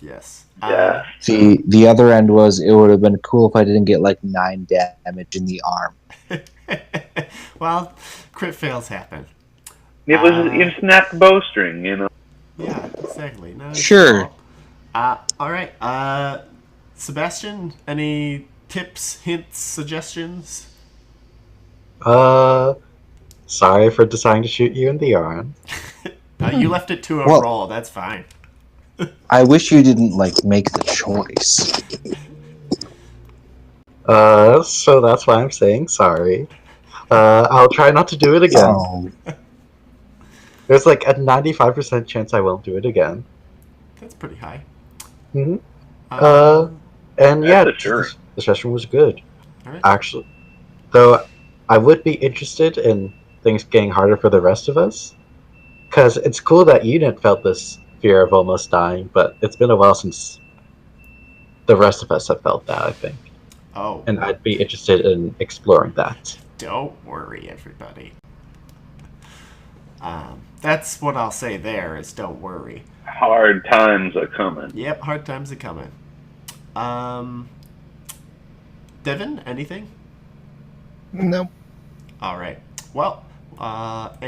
Yes. Yeah. The other end was, it would have been cool if I didn't get like 9 damage in the arm. Well, crit fails happen. It was you snapped the bowstring, you know. Yeah, exactly. No, sure. All right. Sebastian, any tips, hints, suggestions? Sorry for deciding to shoot you in the arm. You left it to a roll. That's fine. I wish you didn't make the choice. So that's why I'm saying sorry. I'll try not to do it again. Oh. There's like a 95% chance I won't do it again. That's pretty high. Mm-hmm. And yeah, sure. The session was good. All right. Actually, though, I would be interested in things getting harder for the rest of us, because it's cool that Unit felt this fear of almost dying, but it's been a while since the rest of us have felt that, I think. Oh. And I'd be interested in exploring that. Don't worry, everybody. That's what I'll say there is don't worry. Hard times are coming. Yep, hard times are coming. Devin, anything? Nope. All right. Well, and